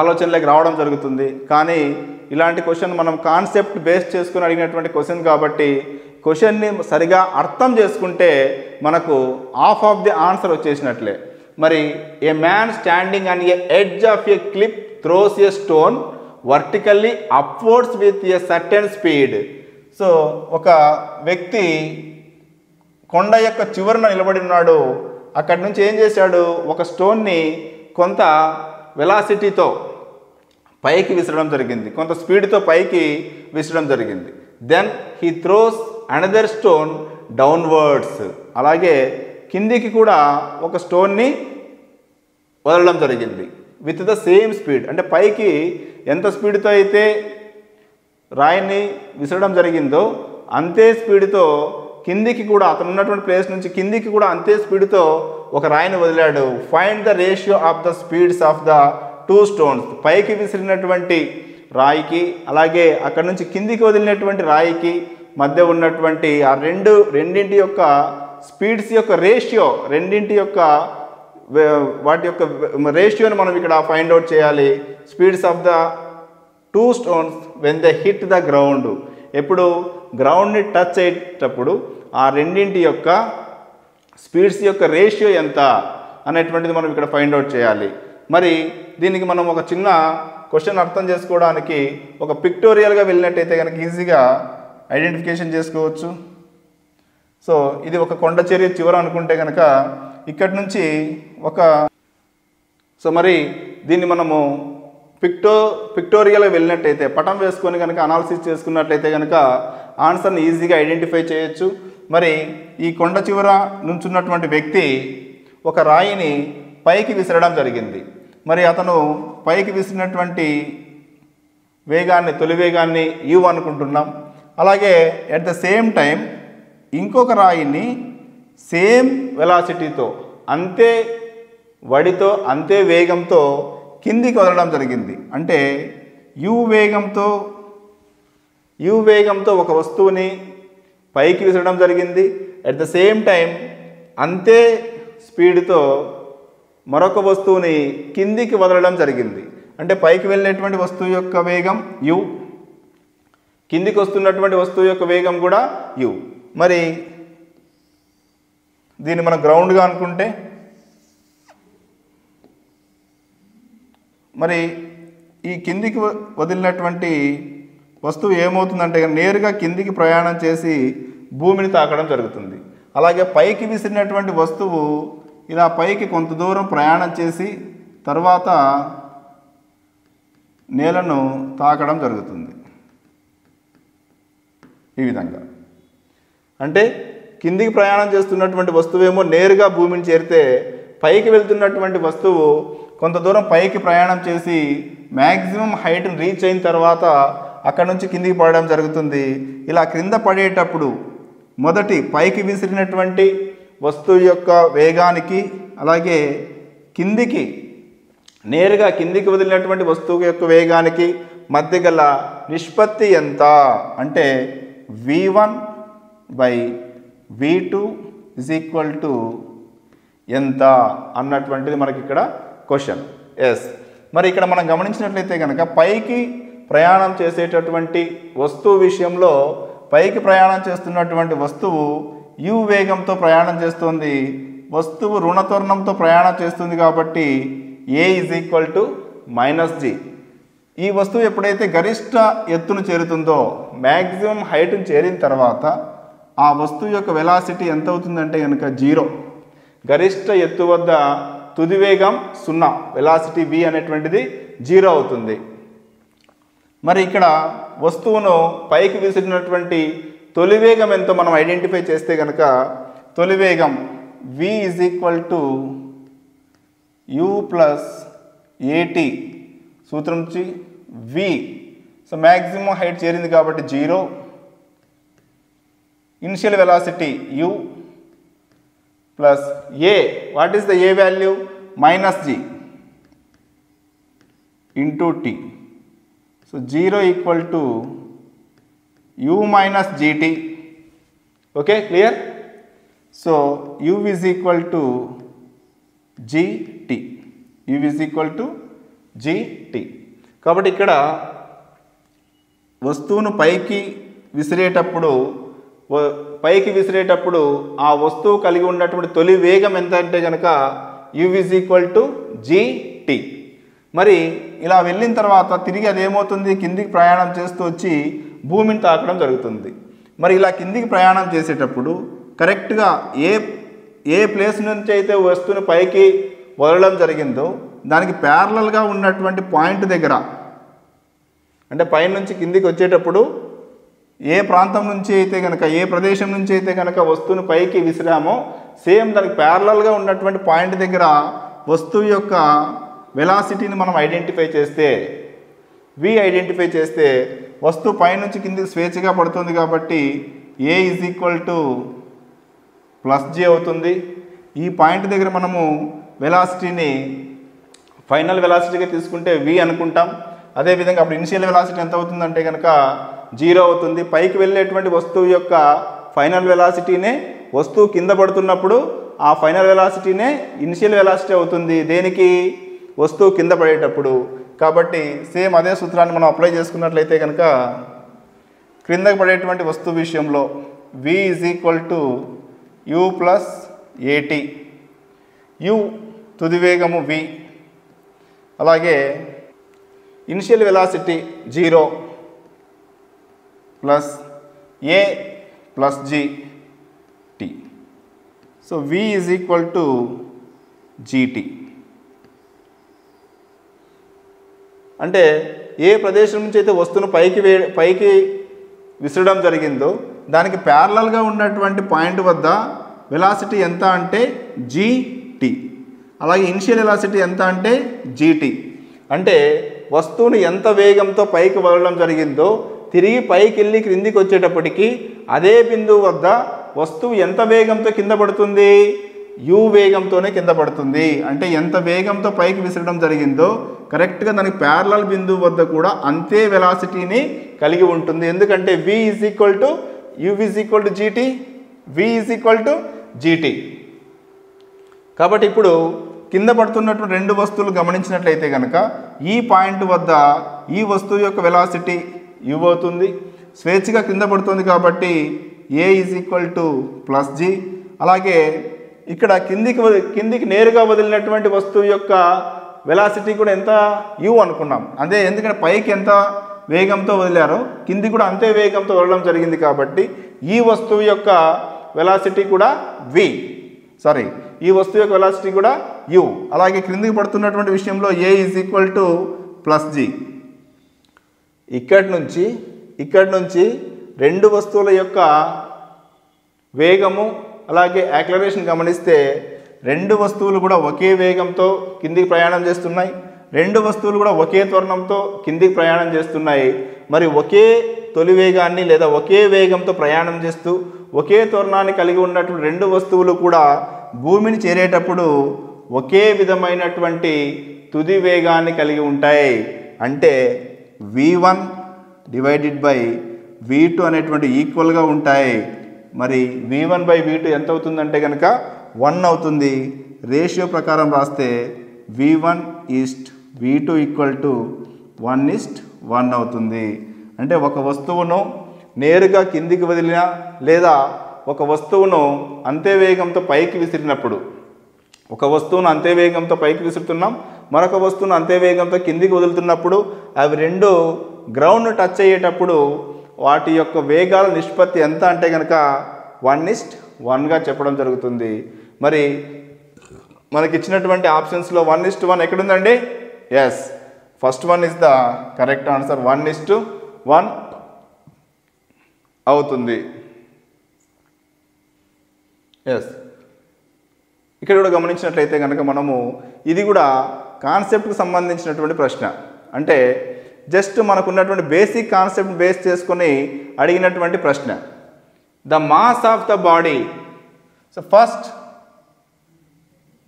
ఆలోచనలోకి రావడం జరుగుతుంది. కానీ ఇలాంటి క్వశ్చన్ మనం కాన్సెప్ట్ బేస్ చేసుకుని అడిగినటువంటి క్వశ్చన్ కాబట్టి క్వశ్చన్ని సరిగా అర్థం చేసుకుంటే మనకు హాఫ్ ఆఫ్ ది ఆన్సర్ వచ్చేసినట్లే. మరి ఏ man standing on a edge of A clip throws A stone vertically upwards with a certain speed. So ఒక వ్యక్తి కొండ యొక్క చివరన నిలబడి ఉన్నాడు. అక్కడి నుంచి ఏం చేశాడు? ఒక స్టోన్ని కొంత వెలాసిటీతో పైకి విసరడం జరిగింది, కొంత స్పీడ్తో పైకి విసరడం జరిగింది. Then he throws another stone downwards. అలాగే కిందికి కూడా ఒక స్టోన్ని వదలడం జరిగింది విత్ ద సేమ్ స్పీడ్. అంటే పైకి ఎంత స్పీడ్తో అయితే రాయిని విసరడం జరిగిందో అంతే స్పీడ్తో కిందికి కూడా, అతను ఉన్నటువంటి ప్లేస్ నుంచి కిందికి కూడా అంతే స్పీడ్తో ఒక రాయిని వదిలాడు. Find the ratio of the speeds of the 2 stones. పైకి విసిరినటువంటి రాయికి అలాగే అక్కడి నుంచి కిందికి వదిలినటువంటి రాయికి మధ్య ఉన్నటువంటి ఆ రెండింటి యొక్క స్పీడ్స్ యొక్క రేషియో, రెండింటి యొక్క వాటి యొక్క రేషియోని మనం ఇక్కడ ఫైండ్ అవుట్ చేయాలి. Speeds of the 2 stones when they hit the ground. ఎప్పుడు గ్రౌండ్ని టచ్ అయ్యేటప్పుడు ఆ రెండింటి యొక్క స్పీడ్స్ యొక్క రేషియో ఎంత అనేటువంటిది మనం ఇక్కడ ఫైండ్ అవుట్ చేయాలి. మరి దీనికి మనం ఒక చిన్న క్వశ్చన్ అర్థం చేసుకోవడానికి ఒక పిక్టోరియల్గా వెళ్ళినట్టయితే కనుక ఈజీగా ఐడెంటిఫికేషన్ చేసుకోవచ్చు. సో ఇది ఒక కొండ చర్య చివర అనుకుంటే కనుక ఇక్కడి నుంచి మరి దీన్ని మనము పిక్టోరియల్గా వెళ్ళినట్టయితే పటం వేసుకొని కనుక అనాలిసిస్ చేసుకున్నట్లయితే కనుక ఆన్సర్ని ఈజీగా ఐడెంటిఫై చేయొచ్చు. మరి ఈ కొండ చివర నుంచున్నటువంటి వ్యక్తి ఒక రాయిని పైకి విసరడం జరిగింది. మరి అతను పైకి విసిరినటువంటి వేగాన్ని, తొలి వేగాన్ని u అనుకుంటున్నాం. అలాగే ఎట్ ద సేమ్ టైం ఇంకొక రాయిని సేమ్ వెలాసిటీతో, అంతే వడితో, అంతే వేగంతో కిందికి వదలడం జరిగింది. అంటే u వేగంతో ఒక వస్తువుని పైకి విసరడం జరిగింది. అట్ ద సేమ్ టైం అంతే స్పీడ్తో మరొక వస్తువుని కిందికి వదలడం జరిగింది. అంటే పైకి వెళ్ళేటువంటి వస్తువు యొక్క వేగం u, కిందికి వస్తున్నటువంటి వస్తువు యొక్క వేగం కూడా u. మరి దీన్ని మనం గ్రౌండ్గా అనుకుంటే మరి ఈ కిందికి వదిలినటువంటి వస్తువు ఏమవుతుందంటే నేరుగా కిందికి ప్రయాణం చేసి భూమిని తాకడం జరుగుతుంది. అలాగే పైకి విసిరినటువంటి వస్తువు ఇలా పైకి కొంత దూరం ప్రయాణం చేసి తర్వాత నేలను తాకడం జరుగుతుంది. ఈ విధంగా అంటే కిందికి ప్రయాణం చేస్తున్నటువంటి వస్తువేమో నేరుగా భూమిని చేరితే పైకి వెళ్తున్నటువంటి వస్తువు కొంత దూరం పైకి ప్రయాణం చేసి మ్యాక్సిమం హైట్ని రీచ్ అయిన తర్వాత అక్కడ నుంచి కిందికి పడడం జరుగుతుంది. ఇలా క్రింద పడేటప్పుడు మొదటి పైకి విసిరినటువంటి వస్తువు యొక్క వేగానికి అలాగే కిందికి నేరుగా కిందికి వదిలినటువంటి వస్తువు యొక్క వేగానికి మధ్య గల నిష్పత్తి ఎంత అంటే v1/v2 ఎంత అన్నటువంటిది మనకి ఇక్కడ క్వశ్చన్. ఎస్, మరి ఇక్కడ మనం గమనించినట్లయితే కనుక పైకి ప్రయాణం చేసేటటువంటి వస్తువు విషయంలో పైకి ప్రయాణం చేస్తున్నటువంటి వస్తువు u వేగంతో ప్రయాణం చేస్తుంది, వస్తువు రుణత్వరణంతో ప్రయాణం చేస్తుంది కాబట్టి a −g. ఈ వస్తువు ఎప్పుడైతే గరిష్ట ఎత్తును చేరుతుందో మ్యాక్సిమం హైట్ను చేరిన తర్వాత ఆ వస్తువు యొక్క వెలాసిటీ ఎంత అవుతుందంటే కనుక 0. గరిష్ట ఎత్తు వద్ద తుది వేగం 0, వెలాసిటీ v అనేటువంటిది 0 అవుతుంది. మరి ఇక్కడ వస్తువును పైకి విసిరినటువంటి తొలి వేగం ఎంతో మనం ఐడెంటిఫై చేస్తే కనుక తొలి వేగం v u + at సూత్రం నుంచి v. సో మ్యాక్సిమం హైట్ చేరింది కాబట్టి 0, initial velocity u plus a. What is the a value? -g into t. So 0 = u - gt. Okay, clear? So u = gt. u = gt. కాబట్టి ఇక్కడ వస్తువును పైకి విసిరేటప్పుడు ఆ వస్తువు కలిగి ఉన్నటువంటి తొలి వేగం ఎంత అంటే కనుక u = gt. మరి ఇలా వెళ్ళిన తర్వాత తిరిగి అదేమవుతుంది? కిందికి ప్రయాణం చేస్తూ వచ్చి భూమిని తాకడం జరుగుతుంది. మరి ఇలా కిందికి ప్రయాణం చేసేటప్పుడు కరెక్ట్గా ఏ ప్లేస్ నుంచి అయితే వస్తువుని పైకి వదలడం జరిగిందో దానికి ప్యారలల్గా ఉన్నటువంటి పాయింట్ దగ్గర, అంటే పైనుంచి కిందికి వచ్చేటప్పుడు ఏ ప్రాంతం నుంచి అయితే కనుక ఏ ప్రదేశం నుంచి అయితే కనుక వస్తువుని పైకి విసిరామో సేమ్ దానికి ప్యారలల్గా ఉన్నటువంటి పాయింట్ దగ్గర వస్తువు యొక్క వెలాసిటీని మనం ఐడెంటిఫై చేస్తే v ఐడెంటిఫై చేస్తే వస్తువు పైనుంచి కిందికి స్వేచ్ఛగా పడుతుంది కాబట్టి a = +g అవుతుంది. ఈ పాయింట్ దగ్గర మనము వెలాసిటీని ఫైనల్ వెలాసిటీగా తీసుకుంటే v అనుకుంటాం. అదేవిధంగా అప్పుడు ఇనిషియల్ వెలాసిటీ ఎంత అవుతుందంటే కనుక 0 అవుతుంది. పైకి వెళ్ళేటువంటి వస్తువు యొక్క ఫైనల్ వెలాసిటీనే వస్తువు కింద పడుతున్నప్పుడు ఆ ఫైనల్ వెలాసిటీనే ఇనిషియల్ వెలాసిటీ అవుతుంది. దేనికి? వస్తువు కింద పడేటప్పుడు. కాబట్టి సేమ్ అదే సూత్రాన్ని మనం అప్లై చేసుకున్నట్లయితే కనుక క్రిందకి పడేటువంటి వస్తువు విషయంలో v = u + at. u తుది వేగము v, అలాగే initial velocity 0 plus a plus g t. So v = gt. అంటే ఏ ప్రదేశం నుంచి అయితే వస్తువును పైకి విసరడం జరిగిందో దానికి ప్యారలల్గా ఉన్నటువంటి పాయింట్ వద్ద వెలాసిటీ ఎంత అంటే gt, అలాగే ఇనిషియల్ వెలాసిటీ ఎంత అంటే gt. అంటే వస్తువును ఎంత వేగంతో పైకి వదలడం జరిగిందో తిరిగి పైకి వెళ్ళి క్రిందికి వచ్చేటప్పటికి అదే బిందువు వద్ద వస్తువు ఎంత వేగంతో కింద పడుతుంది? u వేగంతోనే కింద పడుతుంది. అంటే ఎంత వేగంతో పైకి విసరడం జరిగిందో కరెక్ట్గా దానికి ప్యారలల్ బిందువు వద్ద కూడా అంతే వెలాసిటీని కలిగి ఉంటుంది. ఎందుకంటే v u gt, v gt. కాబట్టి ఇప్పుడు కింద పడుతున్నటువంటి రెండు వస్తువులు గమనించినట్లయితే కనుక ఈ పాయింట్ వద్ద ఈ వస్తువు యొక్క వెలాసిటీ u అవుతుంది, స్వేచ్ఛగా కింద పడుతుంది కాబట్టి a = g. అలాగే ఇక్కడ కిందికి నేరుగా వదిలినటువంటి వస్తువు యొక్క వెలాసిటీ కూడా ఎంత u అనుకున్నాం. అదే ఎందుకంటే పైకి ఎంత వేగంతో వదిలారో కింది కూడా అంతే వేగంతో వదలడం జరిగింది కాబట్టి ఈ వస్తువు యొక్క వెలాసిటీ కూడా ఈ వస్తువు యొక్క వెలాసిటీ కూడా u. అలాగే క్రిందికి పడుతున్నటువంటి విషయంలో a = g. ఇక్కడి నుంచి రెండు వస్తువుల యొక్క వేగము అలాగే యాక్లరేషన్ గమనిస్తే రెండు వస్తువులు కూడా ఒకే వేగంతో కిందికి ప్రయాణం చేస్తున్నాయి, రెండు వస్తువులు కూడా ఒకే త్వరణంతో కిందికి ప్రయాణం చేస్తున్నాయి. మరి ఒకే తొలి వేగాన్ని లేదా ఒకే వేగంతో ప్రయాణం చేస్తూ ఒకే త్వరణాన్ని కలిగి ఉన్నటువంటి రెండు వస్తువులు కూడా భూమిని చేరేటప్పుడు ఒకే విధమైనటువంటి తుది వేగాన్ని కలిగి ఉంటాయి. అంటే v1 / v2 అనేటువంటి ఈక్వల్గా ఉంటాయి. మరి v1/v2 ఎంత అవుతుందంటే కనుక 1 అవుతుంది. రేషియో ప్రకారం రాస్తే v1:v2 = 1:1 అవుతుంది. అంటే ఒక వస్తువును నేరుగా కిందికి వదిలినా లేదా ఒక వస్తువును అంతే వేగంతో పైకి విసిరినప్పుడు, ఒక వస్తువును అంతే వేగంతో పైకి విసురుతున్నాం, మరొక వస్తువును అంతే వేగంతో కిందికి వదులుతున్నప్పుడు అవి రెండు గ్రౌండ్ను టచ్ అయ్యేటప్పుడు వాటి యొక్క వేగాల నిష్పత్తి ఎంత అంటే కనుక 1:1గా చెప్పడం జరుగుతుంది. మరి మనకి ఇచ్చినటువంటి ఆప్షన్స్లో 1:1 ఎక్కడుందండి? Yes, first one is the correct answer. 1:1 అవుతుంది. ఎస్, ఇక్కడ కూడా గమనించినట్లయితే కనుక మనము ఇది కూడా కాన్సెప్ట్కి సంబంధించినటువంటి ప్రశ్న. అంటే జస్ట్ మనకున్నటువంటి బేసిక్ కాన్సెప్ట్ బేస్ చేసుకొని అడిగినటువంటి ప్రశ్న. The mass of the body. So first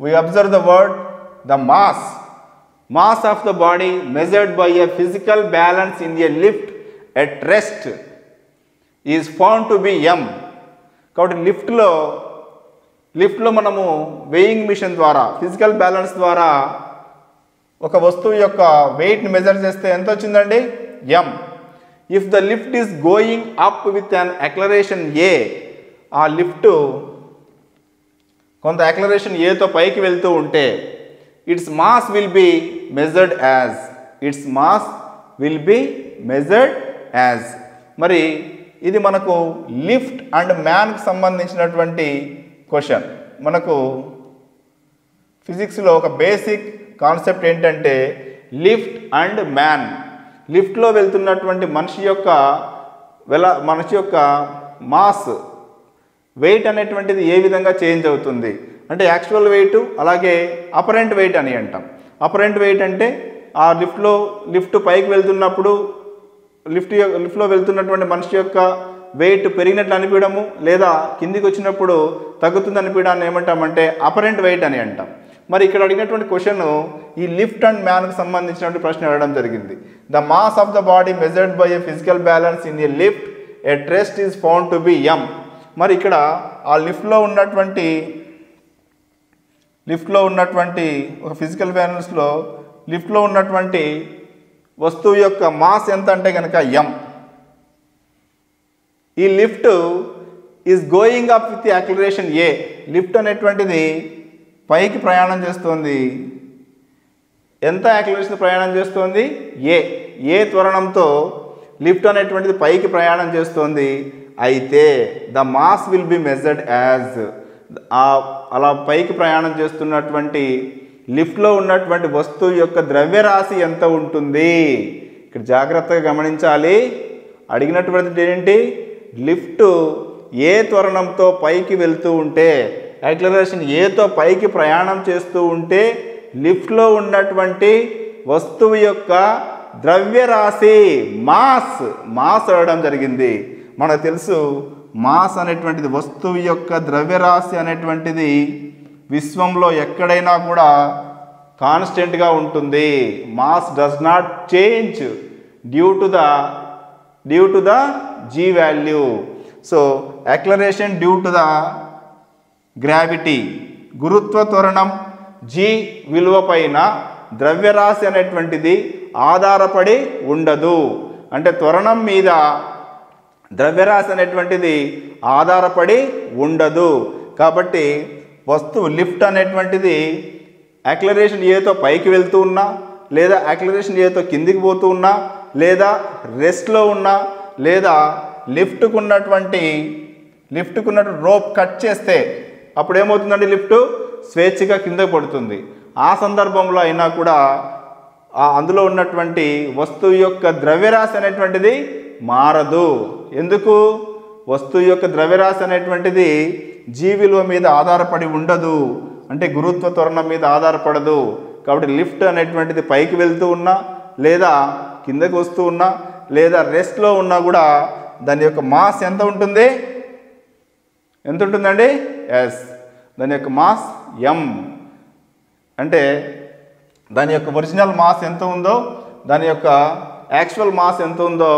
we observe the word the mass of the body measured by a physical balance in a lift at rest is found to be m. కాబట్టి లిఫ్ట్లో మనము weighing machine ద్వారా physical balance ద్వారా ఒక వస్తువు యొక్క వెయిట్ని measure చేస్తే ఎంత వచ్చిందండి? m. If the lift is going up with an acceleration a, ఆ లిఫ్ట్ కొంత యాక్లరేషన్ ఏతో పైకి వెళ్తూ ఉంటే its mass will be measured as. మరి ఇది మనకు లిఫ్ట్ అండ్ మ్యాన్కి సంబంధించినటువంటి క్వశ్చన్. మనకు ఫిజిక్స్లో ఒక బేసిక్ కాన్సెప్ట్ ఏంటంటే లిఫ్ట్ అండ్ మ్యాన్. లిఫ్ట్లో వెళ్తున్నటువంటి మనిషి యొక్క మాస్ వెయిట్ అనేటువంటిది ఏ విధంగా చేంజ్ అవుతుంది అంటే యాక్చువల్ వెయిట్ అలాగే అపరెంట్ వెయిట్ అని అంటాం. అపరెంట్ వెయిట్ అంటే ఆ లిఫ్ట్ పైకి వెళ్తున్నప్పుడు లిఫ్ట్లో వెళ్తున్నటువంటి మనిషి యొక్క వెయిట్ పెరిగినట్లు అనిపించడము లేదా కిందికి వచ్చినప్పుడు తగ్గుతుంది అనిపించడాన్ని ఏమంటామంటే అపరెంట్ వెయిట్ అని అంటాం. మరి ఇక్కడ అడిగినటువంటి క్వశ్చన్ ఈ లిఫ్ట్ అండ్ మ్యాన్కి సంబంధించినటువంటి ప్రశ్న అడగడం జరిగింది. The mass of the body measured by a physical balance in a lift at rest is found to be m. మరి ఇక్కడ ఆ లిఫ్ట్లో ఉన్నటువంటి ఒక ఫిజికల్ బ్యాలెన్స్లో లిఫ్ట్లో ఉన్నటువంటి వస్తువు యొక్క మాస్ ఎంత అంటే కనుక m. ఈ lift is going up with acceleration a. Lift అనేటువంటిది పైకి ప్రయాణం చేస్తుంది. ఎంత యాక్లరేషన్ ప్రయాణం చేస్తుంది? ఏ త్వరణంతో లిఫ్ట్ అనేటువంటిది పైకి ప్రయాణం చేస్తుంది. అయితే the mass will be measured as, అలా పైకి ప్రయాణం చేస్తున్నటువంటి లిఫ్ట్లో ఉన్నటువంటి వస్తువు యొక్క ద్రవ్యరాశి ఎంత ఉంటుంది? ఇక్కడ జాగ్రత్తగా గమనించాలి. అడిగినటువంటిది ఏంటి? లిఫ్ట్ ఏ త్వరణంతో పైకి వెళ్తూ ఉంటే యాక్లరేషన్ ఏతో పైకి ప్రయాణం చేస్తూ ఉంటే లిఫ్ట్లో ఉన్నటువంటి వస్తువు యొక్క ద్రవ్యరాశి మాస్ అడగడం జరిగింది. మనకు తెలుసు మాస్ అనేటువంటిది వస్తువు యొక్క ద్రవ్యరాశి అనేటువంటిది విశ్వంలో ఎక్కడైనా కూడా కాన్స్టెంట్గా ఉంటుంది. Mass does not change due to the g value. So acceleration due to the గురుత్వ త్వరణం g విలువ పైన ద్రవ్యరాశి అనేటువంటిది ఆధారపడి ఉండదు. అంటే త్వరణం మీద ద్రవ్యరాశి అనేటువంటిది ఆధారపడి ఉండదు. కాబట్టి వస్తువు లిఫ్ట్ అనేటువంటిది యాక్లరేషన్ ఏతో పైకి వెళ్తూ ఉన్నా, లేదా యాక్లరేషన్ ఏతో కిందికి పోతూ ఉన్నా, లేదా రెస్ట్లో ఉన్నా, లేదా లిఫ్ట్కున్నటువంటి రోప్ కట్ చేస్తే అప్పుడు ఏమవుతుందండి, లిఫ్ట్ స్వేచ్ఛగా కిందకి పడుతుంది. ఆ సందర్భంలో అయినా కూడా అందులో ఉన్నటువంటి వస్తువు యొక్క ద్రవ్యరాశి అనేటువంటిది మారదు. ఎందుకు? వస్తువు యొక్క ద్రవ్యరాశి అనేటువంటిది g విలువ మీద ఆధారపడి ఉండదు, అంటే గురుత్వ త్వరణం మీద ఆధారపడదు. కాబట్టి లిఫ్ట్ అనేటువంటిది పైకి వెళ్తూ ఉన్నా, లేదా కిందకి వస్తూ ఉన్నా, లేదా రెస్ట్లో ఉన్నా కూడా దాని యొక్క మాస్ ఎంత ఉంటుంది? ఎంత ఉంటుందండి? ఎస్, దాని యొక్క మాస్ m. అంటే దాని యొక్క ఒరిజినల్ మాస్ ఎంత ఉందో, దాని యొక్క యాక్చువల్ మాస్ ఎంత ఉందో,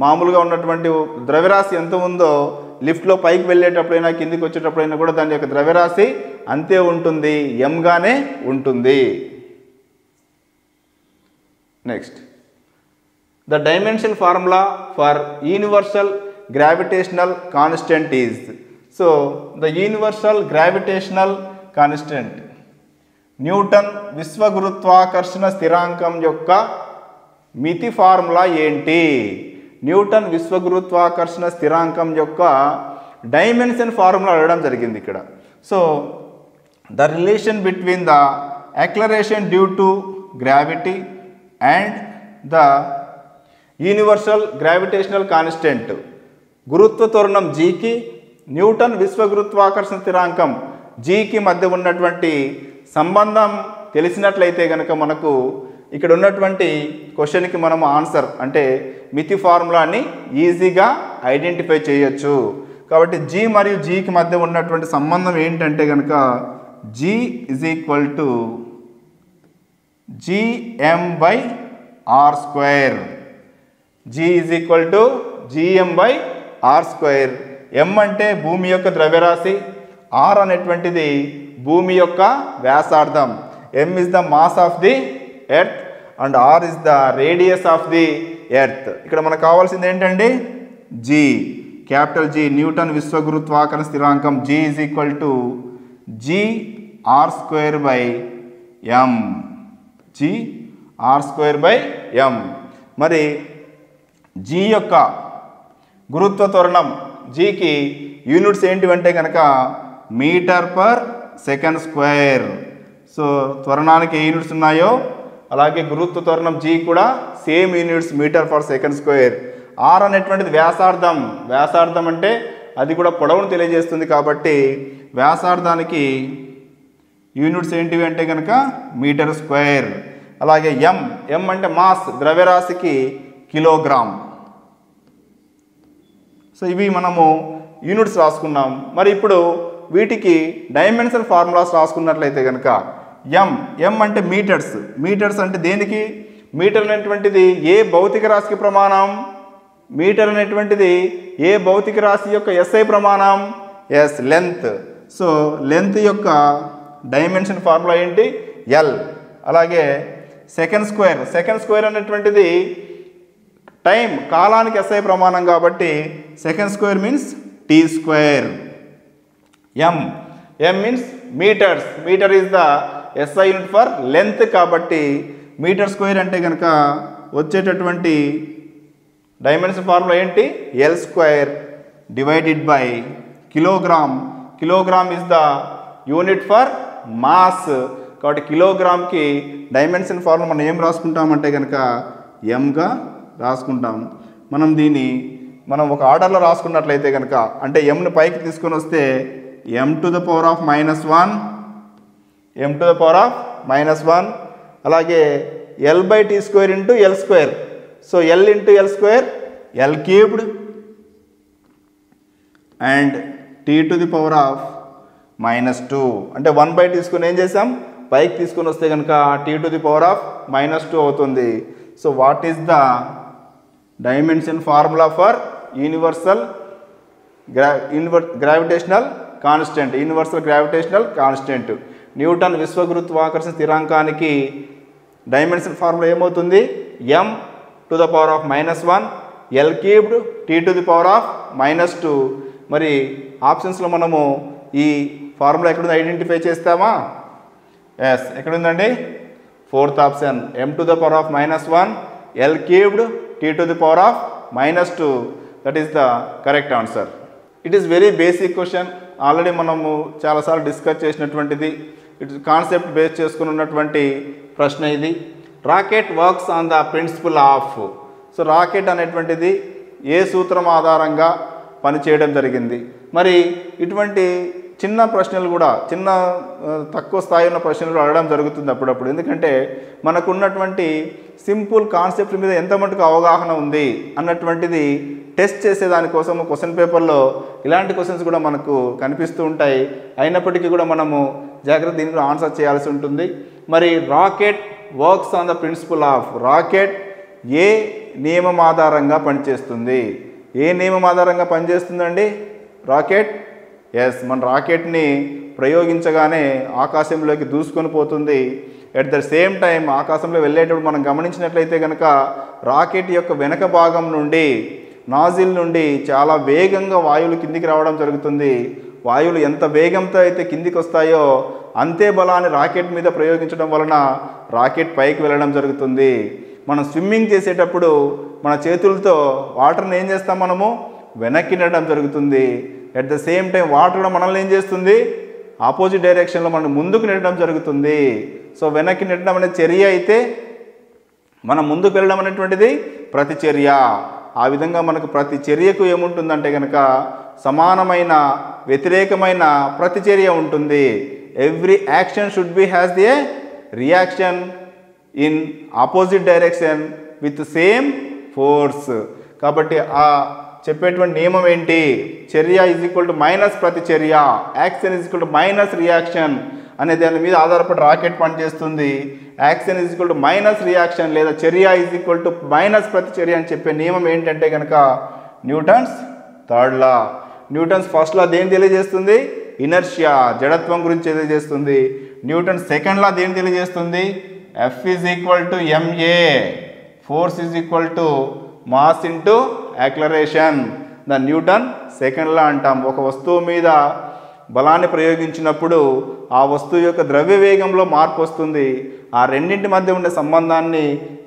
మామూలుగా ఉన్నటువంటి ద్రవ్యరాశి ఎంత ఉందో, లిఫ్ట్లో పైకి వెళ్ళేటప్పుడైనా కిందికి వచ్చేటప్పుడైనా కూడా దాని యొక్క ద్రవ్యరాశి అంతే ఉంటుంది, ఎంగానే ఉంటుంది. Next, the dimension formula for universal gravitational constant is. So the universal gravitational constant, Newton విశ్వగురుత్వాకర్షణ స్థిరాంకం యొక్క మితి ఫార్ములా ఏంటి? న్యూటన్ విశ్వగురుత్వాకర్షణ స్థిరాంకం యొక్క డైమెన్షన్ ఫార్ములా అడగడం జరిగింది ఇక్కడ. So the relation between the acceleration due to gravity and the universal gravitational constant, గురుత్వ త్వరణం gకి న్యూటన్ విశ్వగురుత్వాకర్షణ స్థిరాంకం gకి మధ్య ఉన్నటువంటి సంబంధం తెలిసినట్లయితే కనుక మనకు ఇక్కడ ఉన్నటువంటి క్వశ్చన్కి మనం ఆన్సర్ అంటే మితి ఫార్ములాని ఈజీగా ఐడెంటిఫై చేయొచ్చు. కాబట్టి g మరియు gకి మధ్య ఉన్నటువంటి సంబంధం ఏంటంటే కనుక g is equal to gm/r². g is equal to gm/r². m అంటే భూమి యొక్క ద్రవ్యరాశి, r అనేటువంటిది భూమి యొక్క వ్యాసార్థం. m is the mass of the earth and r is the radius of the earth. ఇక్కడ మనకు కావాల్సింది ఏంటండి? g, క్యాపిటల్ G, న్యూటన్ విశ్వగురుత్వాకర్షణ స్థిరాంకం g is equal to gr²/m. gr²/m. మరి g యొక్క గురుత్వ త్వరణం gకి యూనిట్స్ ఏంటివంటే కనుక మీటర్/సెకండ్². సో త్వరణానికి ఏ యూనిట్స్ ఉన్నాయో అలాగే గురుత్వ త్వరణం g కూడా సేమ్ యూనిట్స్ మీటర్/సెకండ్². r అనేటువంటిది వ్యాసార్థం. వ్యాసార్థం అంటే అది కూడా పొడవును తెలియజేస్తుంది. కాబట్టి వ్యాసార్థానికి యూనిట్స్ ఏంటివి అంటే కనుక మీటర్². అలాగే m అంటే మాస్, ద్రవ్యరాశికి కిలోగ్రామ్. సో ఇవి మనము యూనిట్స్ రాసుకున్నాం. మరి ఇప్పుడు వీటికి డైమెన్షన్ ఫార్ములాస్ రాసుకున్నట్లయితే కనుక m అంటే మీటర్స్. మీటర్స్ అంటే దేనికి? మీటర్ అనేటువంటిది ఏ భౌతిక రాశికి ప్రమాణం? మీటర్ అనేటువంటిది ఏ భౌతిక రాశి యొక్క SI ప్రమాణం? Yes, length. సో లెంత్ యొక్క డైమెన్షన్ ఫార్ములా ఏంటి? L. అలాగే సెకండ్ స్క్వేర్ అనేటువంటిది టైం, కాలానికి SI ప్రమాణం కాబట్టి second square means t². m means metres. Metre is the SI unit for length కాబట్టి మీటర్² అంటే కనుక వచ్చేటటువంటి డైమెన్షన్ ఫార్ములా ఏంటి? L² divided by kilogram. Kilogram is the unit for mass కాబట్టి కిలోగ్రామ్కి డైమెన్షన్ ఫార్ములా మనం ఏం రాసుకుంటామంటే కనుక mగా రాసుకుంటాం. దీన్ని మనం ఒక ఆర్డర్లో రాసుకున్నట్లయితే కనుక అంటే mని పైకి తీసుకొని వస్తే m⁻⁻1 అలాగే L/t² into L². So L into L² L³ and t⁻⁻2 అంటే 1/t తీసుకొని ఏం చేసాం? పైకి తీసుకొని వస్తే కనుక t⁻⁻2 అవుతుంది. So what is the dimension formula for universal gravitational constant, universal gravitational constant. Newton విశ్వగురుత్వాకర్షణ స్థిరాంకానికి డైమెన్షన్ ఫార్ములా ఏమవుతుంది? m⁻⁻1 L³ T⁻⁻2. మరి ఆప్షన్స్లో మనము ఈ ఫార్ములా ఎక్కడుంది ఐడెంటిఫై చేస్తామా? ఎస్, ఎక్కడుందండి? 4th option m⁻⁻1 L³ T⁻⁻2. That is the correct answer. It is very basic question. Already మనము చాలాసార్లు డిస్కస్ చేసినటువంటిది. ఇట్ కాన్సెప్ట్ బేస్ చేసుకుని ఉన్నటువంటి ప్రశ్న ఇది. Rocket works on the principle of. So rocket అనేటువంటిది ఏ సూత్రం ఆధారంగా పనిచేయడం జరిగింది? మరి ఇటువంటి చిన్న ప్రశ్నలు కూడా, చిన్న తక్కువ స్థాయి ఉన్న ప్రశ్నలు అడగడం జరుగుతుంది అప్పుడప్పుడు. ఎందుకంటే మనకున్నటువంటి సింపుల్ కాన్సెప్ట్ మీద ఎంత మటుకు అవగాహన ఉంది అన్నటువంటిది టెస్ట్ చేసేదానికోసం క్వశ్చన్ పేపర్లో ఇలాంటి క్వశ్చన్స్ కూడా మనకు కనిపిస్తూ ఉంటాయి. అయినప్పటికీ కూడా మనము జాగ్రత్త దీనికి ఆన్సర్ చేయాల్సి ఉంటుంది. మరి rocket works on the principle of. Rocket ఏ నియమం ఆధారంగా పనిచేస్తుంది? ఏ నియమం ఆధారంగా పనిచేస్తుందండి రాకెట్? ఎస్, మన రాకెట్ని ప్రయోగించగానే ఆకాశంలోకి దూసుకొని పోతుంది. ఎట్ ద సేమ్ టైం ఆకాశంలో వెళ్ళేటప్పుడు మనం గమనించినట్లయితే కనుక రాకెట్ యొక్క వెనక భాగం నుండి, నాజిల్ నుండి చాలా వేగంగా వాయువులు కిందికి రావడం జరుగుతుంది. వాయువులు ఎంత వేగంతో అయితే కిందికి వస్తాయో అంతే బలాన్ని రాకెట్ మీద ప్రయోగించడం వలన రాకెట్ పైకి వెళ్ళడం జరుగుతుంది. మనం స్విమ్మింగ్ చేసేటప్పుడు మన చేతులతో వాటర్ని ఏం చేస్తాం? మనము వెనక్కి నెట్టడం జరుగుతుంది. At the same time water కూడా మనల్ని ఏం చేస్తుంది? ఆపోజిట్ డైరెక్షన్లో మనం ముందుకు నెట్టడం జరుగుతుంది. సో వెనక్కి నెట్టడం అనేది చర్య అయితే, మనం ముందుకు వెళ్ళడం అనేటువంటిది ప్రతిచర్య. ఆ విధంగా మనకు ప్రతి చర్యకు ఏముంటుందంటే కనుక సమానమైన వ్యతిరేకమైన ప్రతిచర్య ఉంటుంది. Every action should be has the reaction in opposite direction with same force. కాబట్టి ఆ చెప్పేటువంటి నియమం ఏంటి? చర్య ఈజ్ ఈక్వల్ టు మైనస్ ప్రతిచర్య, action is equal to minus reaction అనే దాని మీద ఆధారపడి రాకెట్ పనిచేస్తుంది. Action is equal to minus reaction లేదా చర్య ఈజ్ ఈక్వల్ టు మైనస్ ప్రతిచర్య అని చెప్పే నియమం ఏంటంటే కనుక Newton's third law. Newton's first law దేని తెలియజేస్తుంది? ఇనర్షియా, జడత్వం గురించి తెలియజేస్తుంది. న్యూటన్ సెకండ్ లా దేని తెలియజేస్తుంది? F is equal to ma, force is equal to mass into acceleration. The Newton second law అంటాం. ఒక వస్తువు మీద బలాన్ని ప్రయోగించినప్పుడు ఆ వస్తువు యొక్క ద్రవ్య వేగంలో మార్పు వస్తుంది. ఆ రెండింటి మధ్య ఉండే సంబంధాన్ని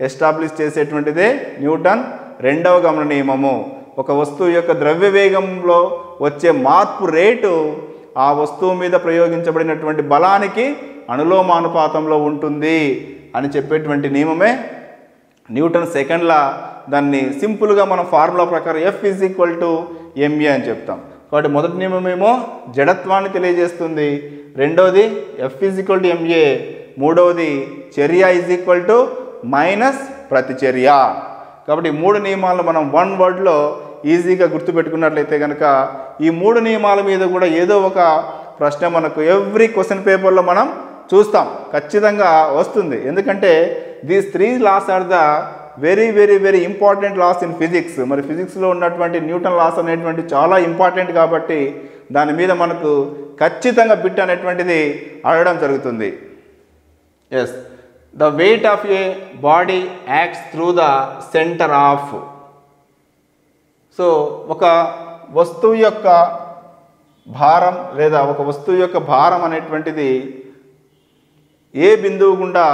ఎస్టాబ్లిష్ చేసేటువంటిదే న్యూటన్ రెండవ గమన నియమము. ఒక వస్తువు యొక్క ద్రవ్య వేగంలో వచ్చే మార్పు రేటు ఆ వస్తువు మీద ప్రయోగించబడినటువంటి బలానికి అనులోమానుపాతంలో ఉంటుంది అని చెప్పేటువంటి నియమమే న్యూటన్ సెకండ్ లా. దాన్ని సింపుల్గా మనం ఫార్ములా ప్రకారం F is equal to ma అని చెప్తాం. కాబట్టి మొదటి నియమం ఏమో జడత్వాన్ని తెలియజేస్తుంది, రెండవది F is equal to ma, మూడవది చర్య ఈజ్ ఈక్వల్ టు మైనస్ ప్రతిచర్య. కాబట్టి ఈ మూడు నియమాలు మనం వన్ వర్డ్లో ఈజీగా గుర్తుపెట్టుకున్నట్లయితే కనుక ఈ మూడు నియమాల మీద కూడా ఏదో ఒక ప్రశ్న మనకు ఎవ్రీ క్వశ్చన్ పేపర్లో మనం చూస్తాం, ఖచ్చితంగా వస్తుంది. ఎందుకంటే these 3 laws are the very very very important laws in physics. మరి ఫిజిక్స్లో ఉన్నటువంటి న్యూటన్ లాస్ అనేటువంటి చాలా ఇంపార్టెంట్ కాబట్టి దాని మీద మనకు ఖచ్చితంగా బిట్ అనేటువంటిది అడగడం జరుగుతుంది. Yes, the weight of a body acts through the centre of. So ఒక వస్తువు యొక్క భారం లేదా ఒక వస్తువు యొక్క భారం అనేటువంటిది ఏ బిందువు గుండా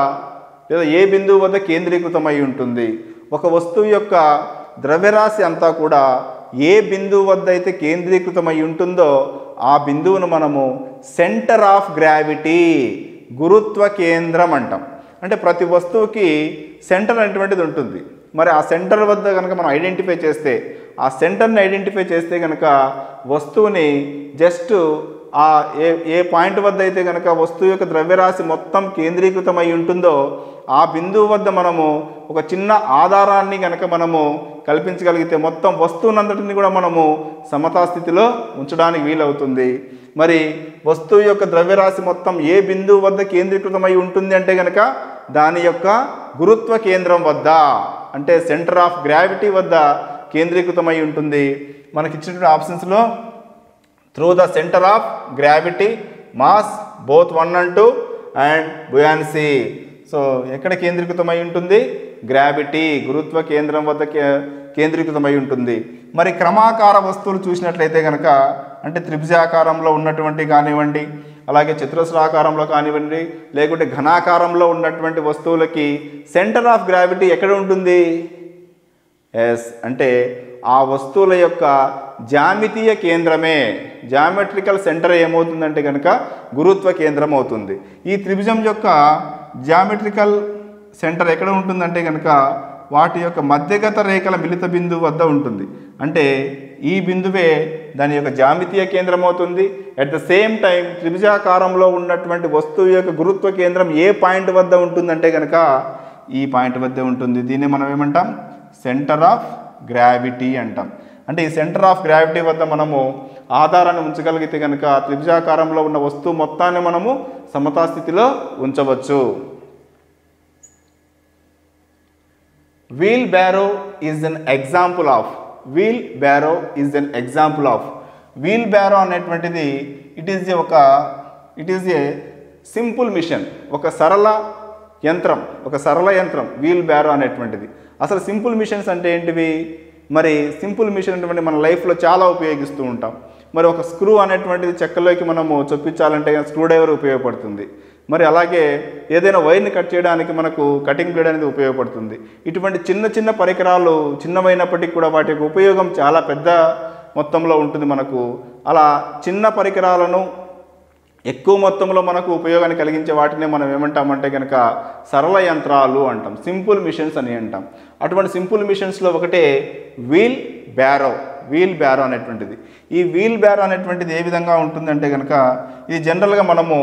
లేదా ఏ బిందువు వద్ద కేంద్రీకృతమై ఉంటుంది. ఒక వస్తువు యొక్క ద్రవ్యరాశి అంతా కూడా ఏ బిందువు వద్ద అయితే కేంద్రీకృతమై ఉంటుందో ఆ బిందువును మనము సెంటర్ ఆఫ్ గ్రావిటీ, గురుత్వ కేంద్రం అంటాం. అంటే ప్రతి వస్తువుకి సెంటర్ అనేటువంటిది ఉంటుంది. మరి ఆ సెంటర్ వద్ద కనుక మనం ఐడెంటిఫై చేస్తే, ఆ సెంటర్ని ఐడెంటిఫై చేస్తే కనుక వస్తువుని జస్ట్ ఆ ఏ పాయింట్ వద్ద అయితే కనుక వస్తువు యొక్క ద్రవ్యరాశి మొత్తం కేంద్రీకృతమై ఉంటుందో ఆ బిందువు వద్ద మనము ఒక చిన్న ఆధారాన్ని కనుక మనము కల్పించగలిగితే మొత్తం వస్తువునంతటిని కూడా మనము సమతా స్థితిలో ఉంచడానికి వీలవుతుంది. మరి వస్తువు యొక్క ద్రవ్యరాశి మొత్తం ఏ బిందువు వద్ద కేంద్రీకృతమై ఉంటుంది అంటే కనుక దాని యొక్క గురుత్వ కేంద్రం వద్ద, అంటే సెంటర్ ఆఫ్ గ్రావిటీ వద్ద కేంద్రీకృతమై ఉంటుంది. మనకి ఇచ్చినటువంటి ఆప్షన్స్లో through the centre of gravity, mass both 1 and 2 and buoyancy. So ఎక్కడ కేంద్రీకృతమై ఉంటుంది? గ్రావిటీ, గురుత్వ కేంద్రం వద్ద కేంద్రీకృతమై ఉంటుంది. మరి క్రమాకార వస్తువులు చూసినట్లయితే కనుక, అంటే త్రిభుజాకారంలో ఉన్నటువంటి కానివ్వండి, అలాగే చతురస్రాకారంలో కానివ్వండి, లేకుంటే ఘనాకారంలో ఉన్నటువంటి వస్తువులకి సెంటర్ ఆఫ్ గ్రావిటీ ఎక్కడ ఉంటుంది? ఎస్, అంటే ఆ వస్తువుల యొక్క జామితీయ కేంద్రమే, జామెట్రికల్ సెంటర్ ఏమవుతుందంటే కనుక గురుత్వ కేంద్రం అవుతుంది. ఈ త్రిభుజం యొక్క జామెట్రికల్ సెంటర్ ఎక్కడ ఉంటుందంటే కనుక వాటి యొక్క మధ్యగత రేఖల మిలిత బిందువు వద్ద ఉంటుంది. అంటే ఈ బిందువే దాని యొక్క జామితీయ కేంద్రం అవుతుంది. అట్ ద సేమ్ టైం త్రిభుజాకారంలో ఉన్నటువంటి వస్తువు యొక్క గురుత్వ కేంద్రం ఏ పాయింట్ వద్ద ఉంటుందంటే కనుక ఈ పాయింట్ వద్ద ఉంటుంది. దీన్ని మనం ఏమంటాం? సెంటర్ ఆఫ్ గ్రావిటీ అంటాం. అంటే ఈ సెంటర్ ఆఫ్ గ్రావిటీ వద్ద మనము ఆధారాన్ని ఉంచగలిగితే కనుక త్రిభుజాకారంలో ఉన్న వస్తువు మొత్తాన్ని మనము సమతా స్థితిలో ఉంచవచ్చు. Wheelbarrow is an example of, wheelbarrow is an example of. Wheelbarrow అనేటువంటిది it is a simple machine, ఒక సరళ యంత్రం వీల్ బ్యారో అనేటువంటిది. అసలు సింపుల్ మిషన్స్ అంటే ఏంటివి? మరి సింపుల్ మిషన్ అనేటువంటి మన లైఫ్లో చాలా ఉపయోగిస్తూ ఉంటాం. మరి ఒక స్క్రూ అనేటువంటిది చెక్కలోకి మనము చొప్పించాలంటే స్క్రూ డ్రైవర్ ఉపయోగపడుతుంది. మరి అలాగే ఏదైనా వైర్ని కట్ చేయడానికి మనకు కటింగ్ బ్లేడ్ అనేది ఉపయోగపడుతుంది. ఇటువంటి చిన్న చిన్న పరికరాలు చిన్నమైనప్పటికీ కూడా వాటి యొక్క ఉపయోగం చాలా పెద్ద మొత్తంలో ఉంటుంది మనకు. అలా చిన్న పరికరాలను ఎక్కువ మొత్తంలో మనకు ఉపయోగాన్ని కలిగించే వాటిని మనం ఏమంటామంటే కనుక సరళ యంత్రాలు అంటాం, సింపుల్ మిషన్స్ అని అంటాం. అటువంటి సింపుల్ మిషన్స్లో ఒకటే వీల్ బ్యారో అనేటువంటిది. ఈ వీల్ బ్యారో అనేటువంటిది ఏ విధంగా ఉంటుందంటే కనుక ఇది జనరల్గా మనము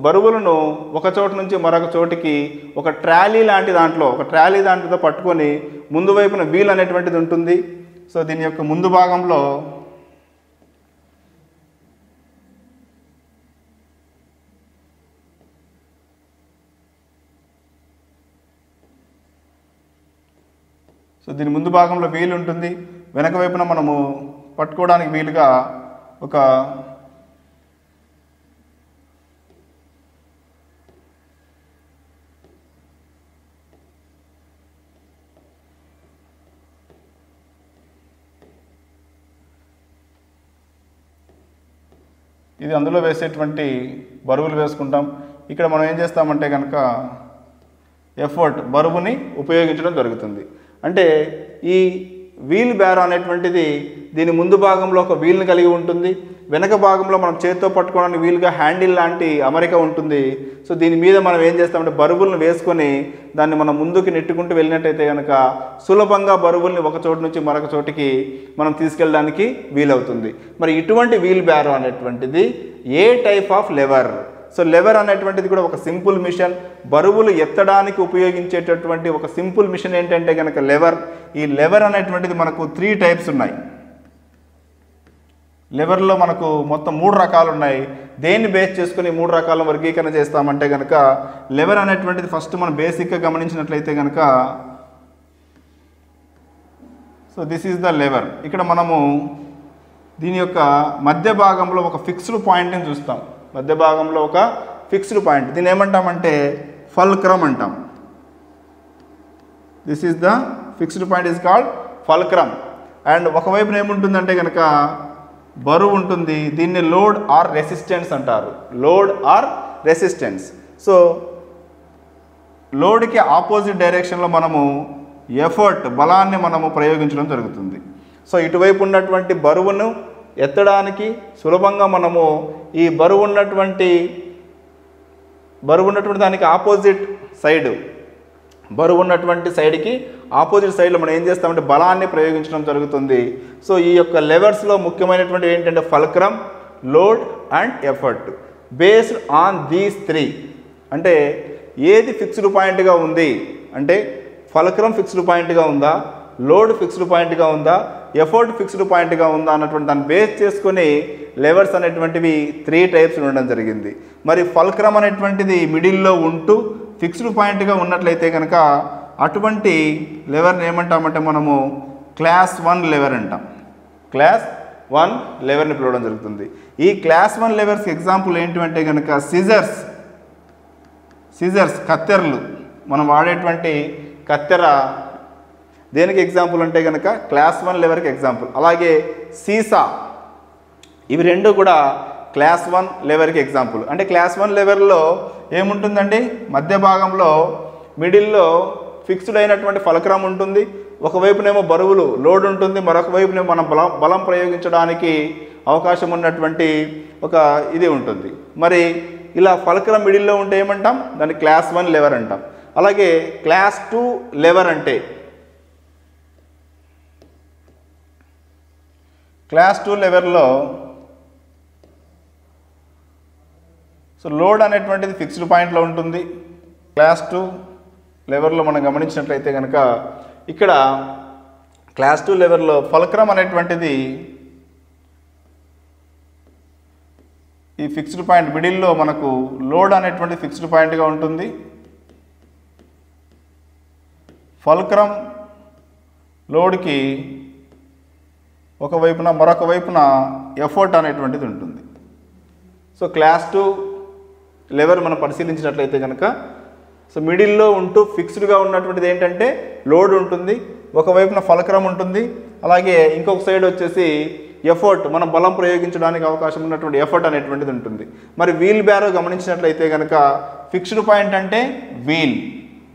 బరువులను ఒక చోటు నుంచి మరొక చోటికి ఒక ట్రాలీ దాంట్లో పట్టుకొని ముందు వైపున వీల్ అనేటువంటిది ఉంటుంది. సో దీని యొక్క ముందు భాగంలో వీల్ ఉంటుంది. వెనక వైపున మనము పట్టుకోవడానికి వీలుగా ఒక ఇది అందులో వేసేటువంటి బరువులు వేసుకుంటాం. ఇక్కడ మనం ఏం చేస్తామంటే కనుక బరువుని ఉపయోగించడం జరుగుతుంది. అంటే ఈ వీల్ బ్యారో అనేటువంటిది దీని ముందు భాగంలో ఒక వీల్ని కలిగి ఉంటుంది, వెనక భాగంలో మనం చేతితో పట్టుకోవడానికి వీలుగా హ్యాండిల్ లాంటి అమరిక ఉంటుంది. సో దీని మీద మనం ఏం చేస్తామంటే బరువులను వేసుకొని దాన్ని మనం ముందుకు నెట్టుకుంటూ వెళ్ళినట్టయితే కనుక సులభంగా బరువుల్ని ఒక చోటు నుంచి మరొక చోటికి మనం తీసుకెళ్ళడానికి వీలవుతుంది. మరి ఇటువంటి వీల్ బ్యారో అనేటువంటిది ఏ type of lever? So lever అనేటువంటిది కూడా ఒక సింపుల్ మిషన్, బరువులు ఎత్తడానికి ఉపయోగించేటటువంటి ఒక సింపుల్ మిషన్ ఏంటంటే కనుక లెవర్. ఈ లెవర్ అనేటువంటిది మనకు 3 టైప్స్ ఉన్నాయి. లెవర్లో మనకు మొత్తం 3 రకాలు ఉన్నాయి. దేన్ని బేస్ చేసుకుని 3 రకాల వర్గీకరణ చేస్తామంటే కనుక లెవర్ అనేటువంటిది ఫస్ట్ మనం బేసిక్గా గమనించినట్లయితే కనుక so this is the lever. ఇక్కడ మనము దీని యొక్క మధ్య భాగంలో ఒక ఫిక్స్డ్ పాయింట్ని చూస్తాం. మధ్య భాగంలో ఒక ఫిక్స్డ్ పాయింట్, దీన్ని ఏమంటామంటే ఫల్క్రమ్ అంటాం. This is the fixed point is called fulcrum. And ఒకవైపున ఏముంటుందంటే కనుక బరువు ఉంటుంది, దీన్ని లోడ్ ఆర్ రెసిస్టెన్స్ అంటారు. Load or resistance. సో లోడ్కి ఆపోజిట్ డైరెక్షన్లో మనము బలాన్ని మనము ప్రయోగించడం జరుగుతుంది. సో ఇటువైపు ఉన్నటువంటి బరువును ఎత్తడానికి సులభంగా మనము ఈ బరువు ఉన్నటువంటి దానికి ఆపోజిట్ సైడ్కి ఆపోజిట్ సైడ్లో మనం ఏం చేస్తామంటే బలాన్ని ప్రయోగించడం జరుగుతుంది. సో ఈ యొక్క లెవర్స్లో ముఖ్యమైనటువంటి ఏంటంటే fulcrum, load and effort. Based on these 3 అంటే ఏది ఫిక్స్డ్ పాయింట్గా ఉంది అంటే ఫల్క్రమ్ ఫిక్స్డ్ పాయింట్గా ఉందా, లోడ్ ఫిక్స్డ్ పాయింట్గా ఉందా, ఎఫర్ట్ ఫిక్స్డ్ పాయింట్గా ఉందా అన్నటువంటి దాన్ని బేస్ చేసుకొని లెవర్స్ అనేటువంటివి 3 టైప్స్ ఉండడం జరిగింది. మరి ఫల్క్రమ్ అనేటువంటిది మిడిల్లో ఉంటూ ఫిక్స్డ్ పాయింట్గా ఉన్నట్లయితే కనుక అటువంటి లెవర్ని ఏమంటామంటే మనము క్లాస్ 1 లెవర్ అంటాం. క్లాస్ 1 లెవర్ని పిలవడం జరుగుతుంది. ఈ క్లాస్ 1 లెవర్స్ ఎగ్జాంపుల్ ఏంటంటే కనుక సిజర్స్ కత్తెరలు, మనం వాడేటువంటి కత్తెర దేనికి ఎగ్జాంపుల్ అంటే కనుక క్లాస్ 1 లెవర్కి ఎగ్జాంపుల్. అలాగే సీసా, ఇవి రెండు కూడా క్లాస్ 1 లెవర్కి ఎగ్జాంపుల్. అంటే క్లాస్ 1 లెవర్లో ఏముంటుందండి, మధ్య భాగంలో మిడిల్లో ఫిక్స్డ్ అయినటువంటి ఫలక్రమ్ ఉంటుంది, ఒకవైపునేమో బరువులు లోడ్ ఉంటుంది, మరొక వైపునేమో మనం బలం ప్రయోగించడానికి అవకాశం ఉన్నటువంటి ఒక ఇది ఉంటుంది. మరి ఇలా ఫలక్రమ్ మిడిల్లో ఉంటే ఏమంటాం, దాన్ని క్లాస్ 1 లెవర్ అంటాం. అలాగే క్లాస్ 2 లెవర్ అంటే క్లాస్ 2 లెవర్లో లోడ్ అనేటువంటిది ఫిక్స్డ్ పాయింట్లో ఉంటుంది. క్లాస్ 2 లెవర్లో మనం గమనించినట్లయితే కనుక ఇక్కడ క్లాస్ 2 లెవర్లో ఫలక్రమ్ అనేటువంటిది ఈ ఫిక్స్డ్ పాయింట్ మిడిల్లో మనకు లోడ్ అనేటువంటి ఫిక్స్డ్ పాయింట్గా ఉంటుంది. ఫల్క్రమ్ లోడ్కి ఒకవైపున మరొక వైపున ఎఫర్ట్ అనేటువంటిది ఉంటుంది. సో క్లాస్ 2 లెవర్ మనం పరిశీలించినట్లయితే కనుక మిడిల్లో ఉంటూ ఫిక్స్డ్గా ఉన్నటువంటిది ఏంటంటే లోడ్ ఉంటుంది, ఒకవైపున ఫల్క్రమ్ ఉంటుంది, అలాగే ఇంకొక సైడ్ వచ్చేసి ఎఫర్ట్, మనం బలం ప్రయోగించడానికి అవకాశం ఉన్నటువంటి ఎఫర్ట్ అనేటువంటిది ఉంటుంది. మరి వీల్ బ్యారో గమనించినట్లయితే కనుక ఫిక్స్డ్ పాయింట్ అంటే వీల్,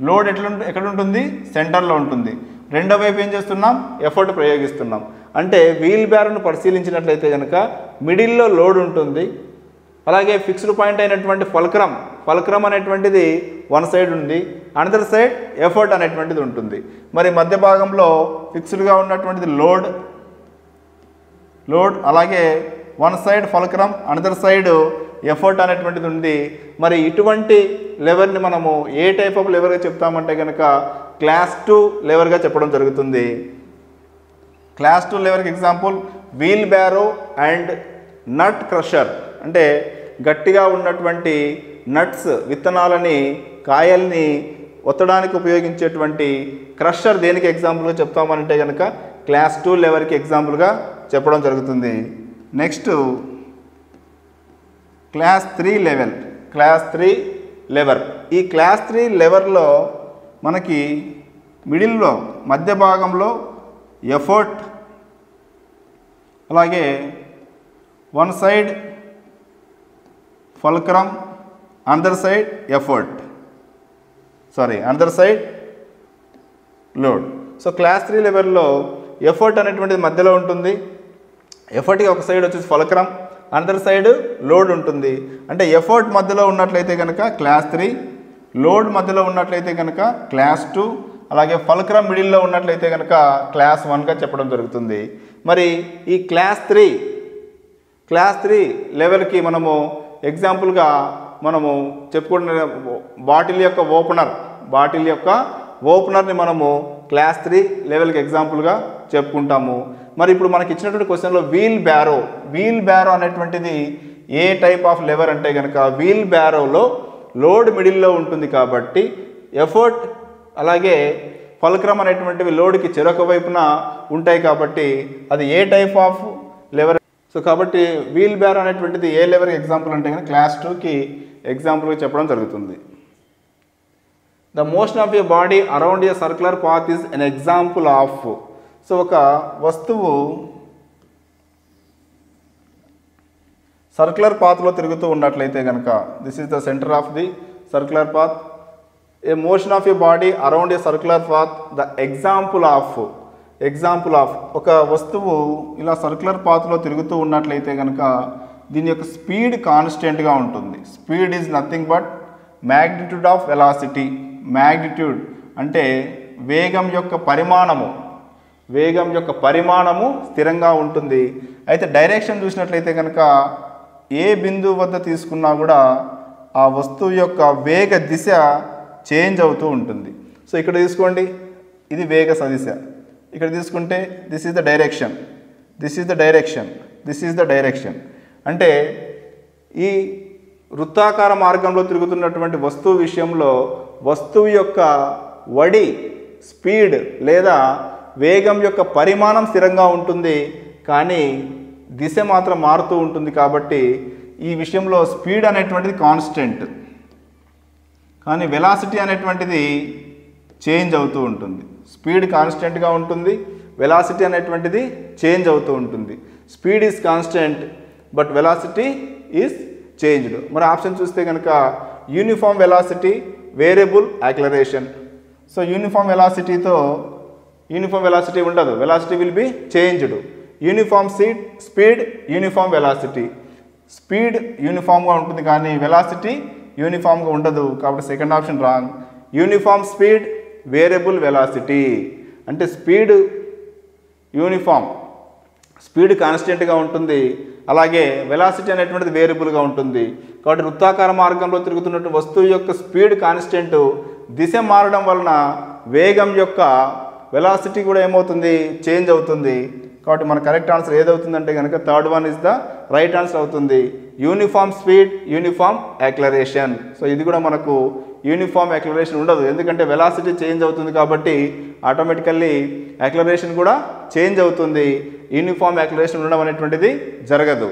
లోడ్ ఎక్కడ ఉంటుంది, సెంటర్లో ఉంటుంది, రెండో వైపు ఏం చేస్తున్నాం, ఎఫర్ట్ ప్రయోగిస్తున్నాం. అంటే వీల్ బ్యారోను పరిశీలించినట్లయితే కనుక మిడిల్లో లోడ్ ఉంటుంది, అలాగే ఫిక్స్డ్ పాయింట్ అయినటువంటి ఫల్క్రమ్ అనేటువంటిది వన్ సైడ్ ఉంది, అనదర్ సైడ్ ఎఫర్ట్ అనేటువంటిది ఉంటుంది. మరి మధ్య భాగంలో ఫిక్స్డ్గా ఉన్నటువంటిది లోడ్ అలాగే one side fulcrum, another side effort అనేటువంటిది ఉంది. మరి ఇటువంటి లెవర్ని మనము ఏ టైప్ ఆఫ్ లెవర్గా చెప్తామంటే కనుక క్లాస్ 2 లెవర్గా చెప్పడం జరుగుతుంది. క్లాస్ 2 లెవర్కి example wheelbarrow and nut crusher. అంటే గట్టిగా ఉన్నటువంటి నట్స్, విత్తనాలని, కాయల్ని ఒత్తడానికి ఉపయోగించేటువంటి క్రషర్ దేనికి ఎగ్జాంపుల్గా చెప్తామంటే కనుక క్లాస్ 2 లెవర్కి ఎగ్జాంపుల్గా చెప్పడం జరుగుతుంది. Next class 3 lever. ఈ క్లాస్ 3 లెవర్లో మనకి మిడిల్లో మధ్య భాగంలో ఎఫర్ట్, అలాగే one side fulcrum, another side load. So class 3 లెవెల్లో ఎఫర్ట్ అనేటువంటిది మధ్యలో ఉంటుంది, ఎఫర్ట్కి ఒక సైడ్ వచ్చేసి ఫల్క్రమ్, అనదర్ సైడ్ లోడ్ ఉంటుంది. అంటే ఎఫర్ట్ మధ్యలో ఉన్నట్లయితే కనుక క్లాస్ 3, లోడ్ మధ్యలో ఉన్నట్లయితే కనుక క్లాస్ 2, అలాగే ఫల్క్రమ్ మిడిల్లో ఉన్నట్లయితే కనుక క్లాస్ 1గా చెప్పడం జరుగుతుంది. మరి ఈ క్లాస్ 3 లెవెల్కి మనము ఎగ్జాంపుల్గా మనము చెప్పుకుంటున్న బాటిల్ యొక్క ఓపెనర్ని మనము క్లాస్ 3 లెవెల్కి ఎగ్జాంపుల్గా చెప్పుకుంటాము. మరి ఇప్పుడు మనకి ఇచ్చినటువంటి క్వశ్చన్లో వీల్ బ్యారో అనేటువంటిది ఏ టైప్ ఆఫ్ లెవర్ అంటే కనుక వీల్ బ్యారోలో లోడ్ మిడిల్లో ఉంటుంది కాబట్టి ఎఫర్ట్ అలాగే ఫల్క్రమ్ అనేటువంటివి లోడ్కి చెరొక వైపున ఉంటాయి కాబట్టి అది ఏ టైప్ ఆఫ్ లెవర్. సో కాబట్టి వీల్ బ్యారో అనేటువంటిది ఏ లెవర్కి ఎగ్జాంపుల్ అంటే కనుక క్లాస్ 2కి ఎగ్జాంపుల్గా చెప్పడం జరుగుతుంది. The motion of a body around a circular path is an example of. So ఒక వస్తువు సర్క్యులర్ పాత్లో తిరుగుతూ ఉన్నట్లయితే కనుక this is the centre of the circular path. A motion of a body around a circular path the example of ఒక వస్తువు ఇలా circular పాత్లో తిరుగుతూ ఉన్నట్లయితే కనుక దీని యొక్క స్పీడ్ కాన్స్టెంట్గా ఉంటుంది. Speed is nothing but magnitude of velocity. Magnitude అంటే వేగం యొక్క పరిమాణము స్థిరంగా ఉంటుంది. అయితే డైరెక్షన్ చూసినట్లయితే కనుక ఏ బిందువు వద్ద తీసుకున్నా కూడా ఆ వస్తువు యొక్క వేగ దిశ చేంజ్ అవుతూ ఉంటుంది. సో ఇక్కడ తీసుకోండి, ఇది వేగ సదిశ. ఇక్కడ తీసుకుంటే దిస్ ఈజ్ ద డైరెక్షన్. అంటే ఈ వృత్తాకార మార్గంలో తిరుగుతున్నటువంటి వస్తువు విషయంలో వస్తువు యొక్క స్పీడ్ లేదా వేగం యొక్క పరిమాణం స్థిరంగా ఉంటుంది, కానీ దిశ మాత్రం మారుతూ ఉంటుంది. కాబట్టి ఈ విషయంలో స్పీడ్ అనేటువంటిది కాన్స్టెంట్, కానీ వెలాసిటీ అనేటువంటిది చేంజ్ అవుతూ ఉంటుంది. స్పీడ్ కాన్స్టెంట్గా ఉంటుంది, వెలాసిటీ అనేటువంటిది చేంజ్ అవుతూ ఉంటుంది. Speed is constant but velocity is changed. మరి ఆప్షన్ చూస్తే కనుక uniform velocity, variable acceleration. So uniform velocity ఉండదు, velocity will be changed. Uniform speed, uniform velocity. Speed యూనిఫామ్గా ఉంటుంది కానీ వెలాసిటీ యూనిఫామ్గా ఉండదు. కాబట్టి second option wrong. Uniform speed, variable velocity. అంటే స్పీడ్ యూనిఫామ్, స్పీడ్ కాన్స్టెంట్గా ఉంటుంది, అలాగే వెలాసిటీ అనేటువంటిది వేరియబుల్గా ఉంటుంది. కాబట్టి వృత్తాకార మార్గంలో తిరుగుతున్నటువంటి వస్తువు యొక్క స్పీడ్ కాన్స్టెంట్, దిశ మారడం వలన వేగం యొక్క వెలాసిటీ కూడా ఏమవుతుంది, చేంజ్ అవుతుంది. కాబట్టి మన కరెక్ట్ ఆన్సర్ ఏదవుతుందంటే కనుక third one is the right answer అవుతుంది. Uniform speed, uniform acceleration. So ఇది కూడా మనకు యూనిఫామ్ యాక్లరేషన్ ఉండదు, ఎందుకంటే వెలాసిటీ చేంజ్ అవుతుంది కాబట్టి ఆటోమేటికల్లీ యాక్లరేషన్ కూడా చేంజ్ అవుతుంది. యూనిఫామ్ యాక్లరేషన్ ఉండడం అనేటువంటిది జరగదు.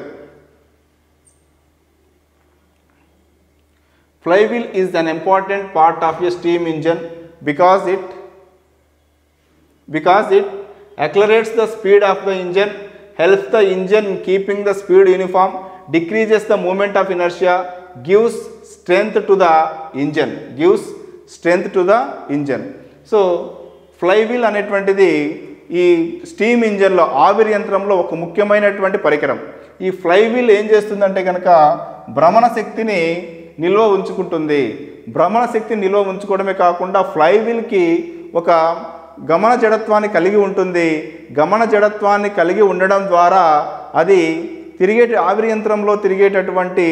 Flywheel is an important part of a steam engine because it accelerates the speed of the engine, helps the engine in keeping the speed uniform, decreases the moment of inertia, gives strength to the engine. So flywheel అనేటువంటిది ఈ steam ఇంజన్లో, ఆవిరి యంత్రంలో ఒక ముఖ్యమైనటువంటి పరికరం. ఈ flywheel ఏం చేస్తుందంటే కనుక భ్రమణ శక్తిని నిల్వ ఉంచుకుంటుంది. భ్రమణ శక్తిని నిల్వ ఉంచుకోవడమే కాకుండా ఫ్లైవీల్కి ఒక గమన జడత్వాన్ని కలిగి ఉంటుంది. గమన జడత్వాన్ని కలిగి ఉండడం ద్వారా అది ఆవిరి యంత్రంలో తిరిగేటటువంటి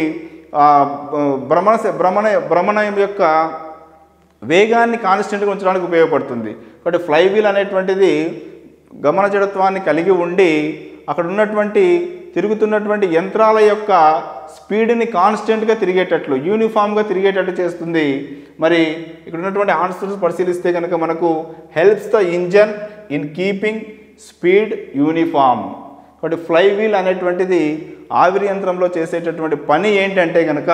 భ్రమణం యొక్క వేగాన్ని కాన్స్టెంట్గా ఉంచడానికి ఉపయోగపడుతుంది. కాబట్టి ఫ్లైవీల్ అనేటువంటిది గమన జడత్వాన్ని కలిగి ఉండి అక్కడ ఉన్నటువంటి తిరుగుతున్నటువంటి యంత్రాల యొక్క స్పీడ్ని కాన్స్టెంట్గా తిరిగేటట్లు, యూనిఫామ్గా తిరిగేటట్లు చేస్తుంది. మరి ఇక్కడ ఉన్నటువంటి ఆన్సర్స్ పరిశీలిస్తే కనుక మనకు helps the engine in keeping speed uniform. కాబట్టి ఫ్లైవీల్ అనేటువంటిది ఆవిరి యంత్రంలో చేసేటటువంటి పని ఏంటంటే కనుక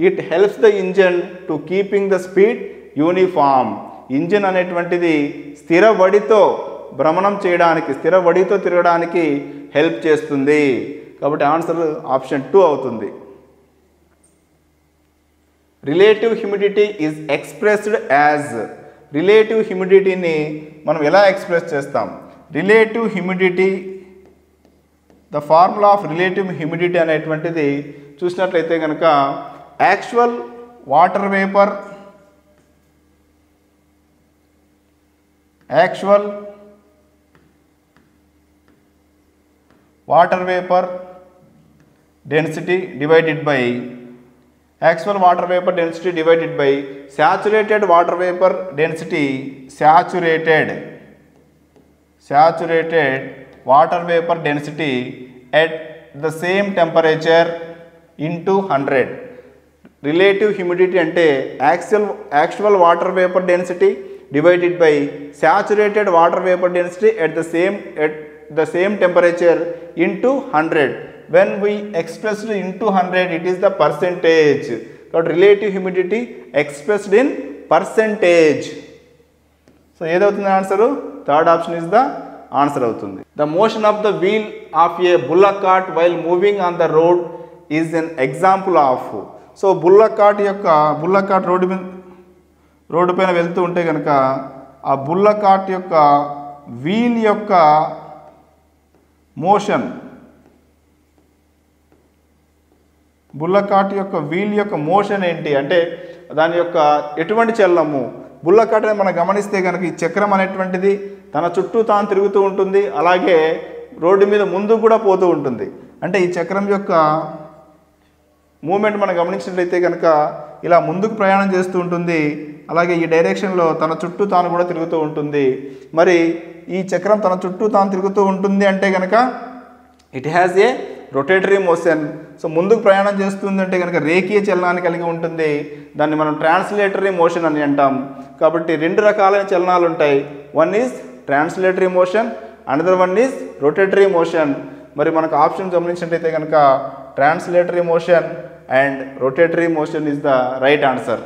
it helps the engine to keeping the speed uniform. Engine అనేటువంటిది స్థిరవడితో భ్రమణం చేయడానికి, స్థిరవడితో తిరగడానికి హెల్ప్ చేస్తుంది. కాబట్టి ఆన్సర్ ఆప్షన్ 2 అవుతుంది. Relative humidity is expressed as. Relative హ్యూమిడిటీని మనం ఎలా ఎక్స్ప్రెస్ చేస్తాం? Relative humidity, the formula of relative humidity అనేటువంటిది చూసినట్లయితే కనుక actual water vapour density divided by actual water vapor density divided by saturated water vapor density, saturated water vapor density at the same temperature into 100. Relative humidity అంటే actual water vapor density divided by saturated water vapor density at the same temperature into 100. When we expressed into 100, it is the percentage. So relative humidity expressed in percentage. So ఏదవుతుంది answer? Third option is the answer అవుతుంది. The motion of the wheel of a bullock cart while moving on the road is an example of. So bullock cart road పైన వెళ్తూ ఉంటే కనుక ఆ bullock cart యొక్క wheel యొక్క motion, bullock cart యొక్క wheel యొక్క మోషన్ ఏంటి అంటే దాని యొక్క ఎటువంటి చలనము. బుల్లక్ కార్ట్ మనం గమనిస్తే కనుక ఈ చక్రం అనేటువంటిది తన చుట్టూ తాను తిరుగుతూ ఉంటుంది, అలాగే రోడ్డు మీద ముందుకు కూడా పోతూ ఉంటుంది. అంటే ఈ చక్రం యొక్క మూమెంట్ మనం గమనించినట్లయితే కనుక ఇలా ముందుకు ప్రయాణం చేస్తూ ఉంటుంది, అలాగే ఈ డైరెక్షన్లో తన చుట్టూ తాను కూడా తిరుగుతూ ఉంటుంది. మరి ఈ చక్రం తన చుట్టూ తాను తిరుగుతూ ఉంటుంది అంటే కనుక it has a rotatory motion. So ముందుకు ప్రయాణం చేస్తుంది అంటే కనుక రేఖీయ చలనాన్ని కలిగి ఉంటుంది. దాన్ని మనం ట్రాన్స్లేటరీ మోషన్ అని అంటాం. కాబట్టి రెండు రకాలైన చలనాలు ఉంటాయి. One is translatory motion, another one is rotatory motion. మరి మనకు ఆప్షన్ గమనించినట్లయితే కనుక translatory motion and rotatory motion is the right answer.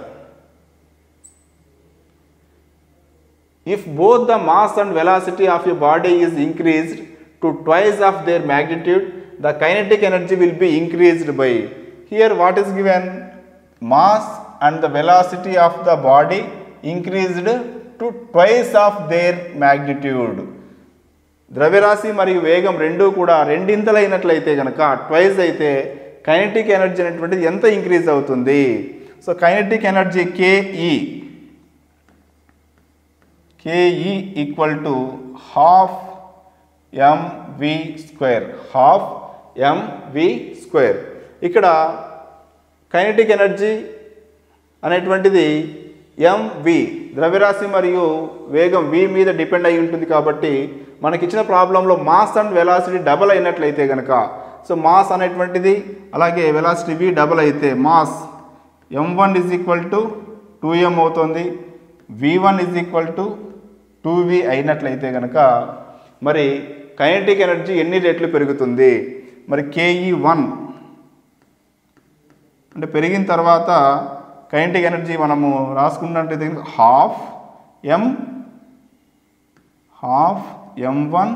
If both the mass and velocity of a body is increased to twice of their magnitude, the kinetic energy will be increased by. Here what is given? Mass and the velocity of the body increased to twice of their magnitude. ద్రవ్యరాశి మరియు వేగం రెండూ కూడా రెండింతలైనట్లయితే కనుక twice అయితే kinetic energy అనేటువంటిది ఎంత increase అవుతుంది? So kinetic energy KE equal to half mv square, half mv square. ఇక్కడ కైనెటిక్ ఎనర్జీ అనేటువంటిది mv ద్రవ్యరాశి మరియు వేగం v మీద డిపెండ్ అయి ఉంటుంది కాబట్టి మనకి ఇచ్చిన ప్రాబ్లంలో మాస్ అండ్ వెలాసిటీ డబల్ అయినట్లయితే కనుక, సో మాస్ అనేటువంటిది అలాగే వెలాసిటీ v డబల్ అయితే mass m1 is equal to 2m అవుతుంది, v1 is equal to 2v అయినట్లయితే కనుక మరి కైనెటిక్ ఎనర్జీ ఎన్ని రెట్లు పెరుగుతుంది? మరి KE1 అంటే పెరిగిన తర్వాత కైనెటిక్ ఎనర్జీ మనము రాసుకున్నట్లయితే half m1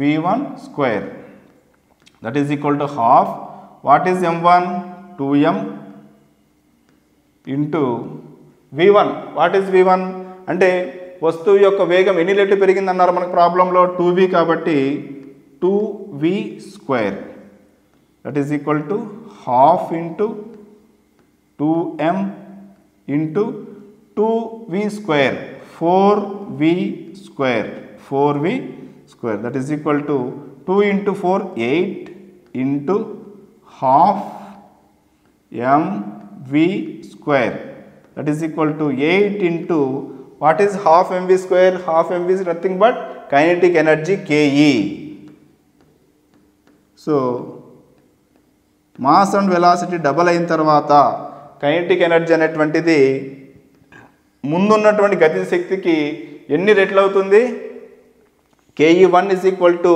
v1 square, that is equal to half, what is m1? 2m into v1. What is v1? అంటే వస్తువు యొక్క వేగం ఎన్ని రెట్లు పెరిగిందన్నారు మనకు ప్రాబ్లంలో? 2v కాబట్టి 2v square, that is equal to half into 2m into 2v square, 4v square, 4v square, that is equal to 2 into 4 8 into half mv square, that is equal to 8 into what is half mv square? Half mv is nothing but kinetic energy KE. So mass and velocity double అయిన తర్వాత kinetic energy అనేటువంటిది ముందున్నటువంటి గతి శక్తికి ఎన్ని రెట్లు అవుతుంది? KE1 is equal to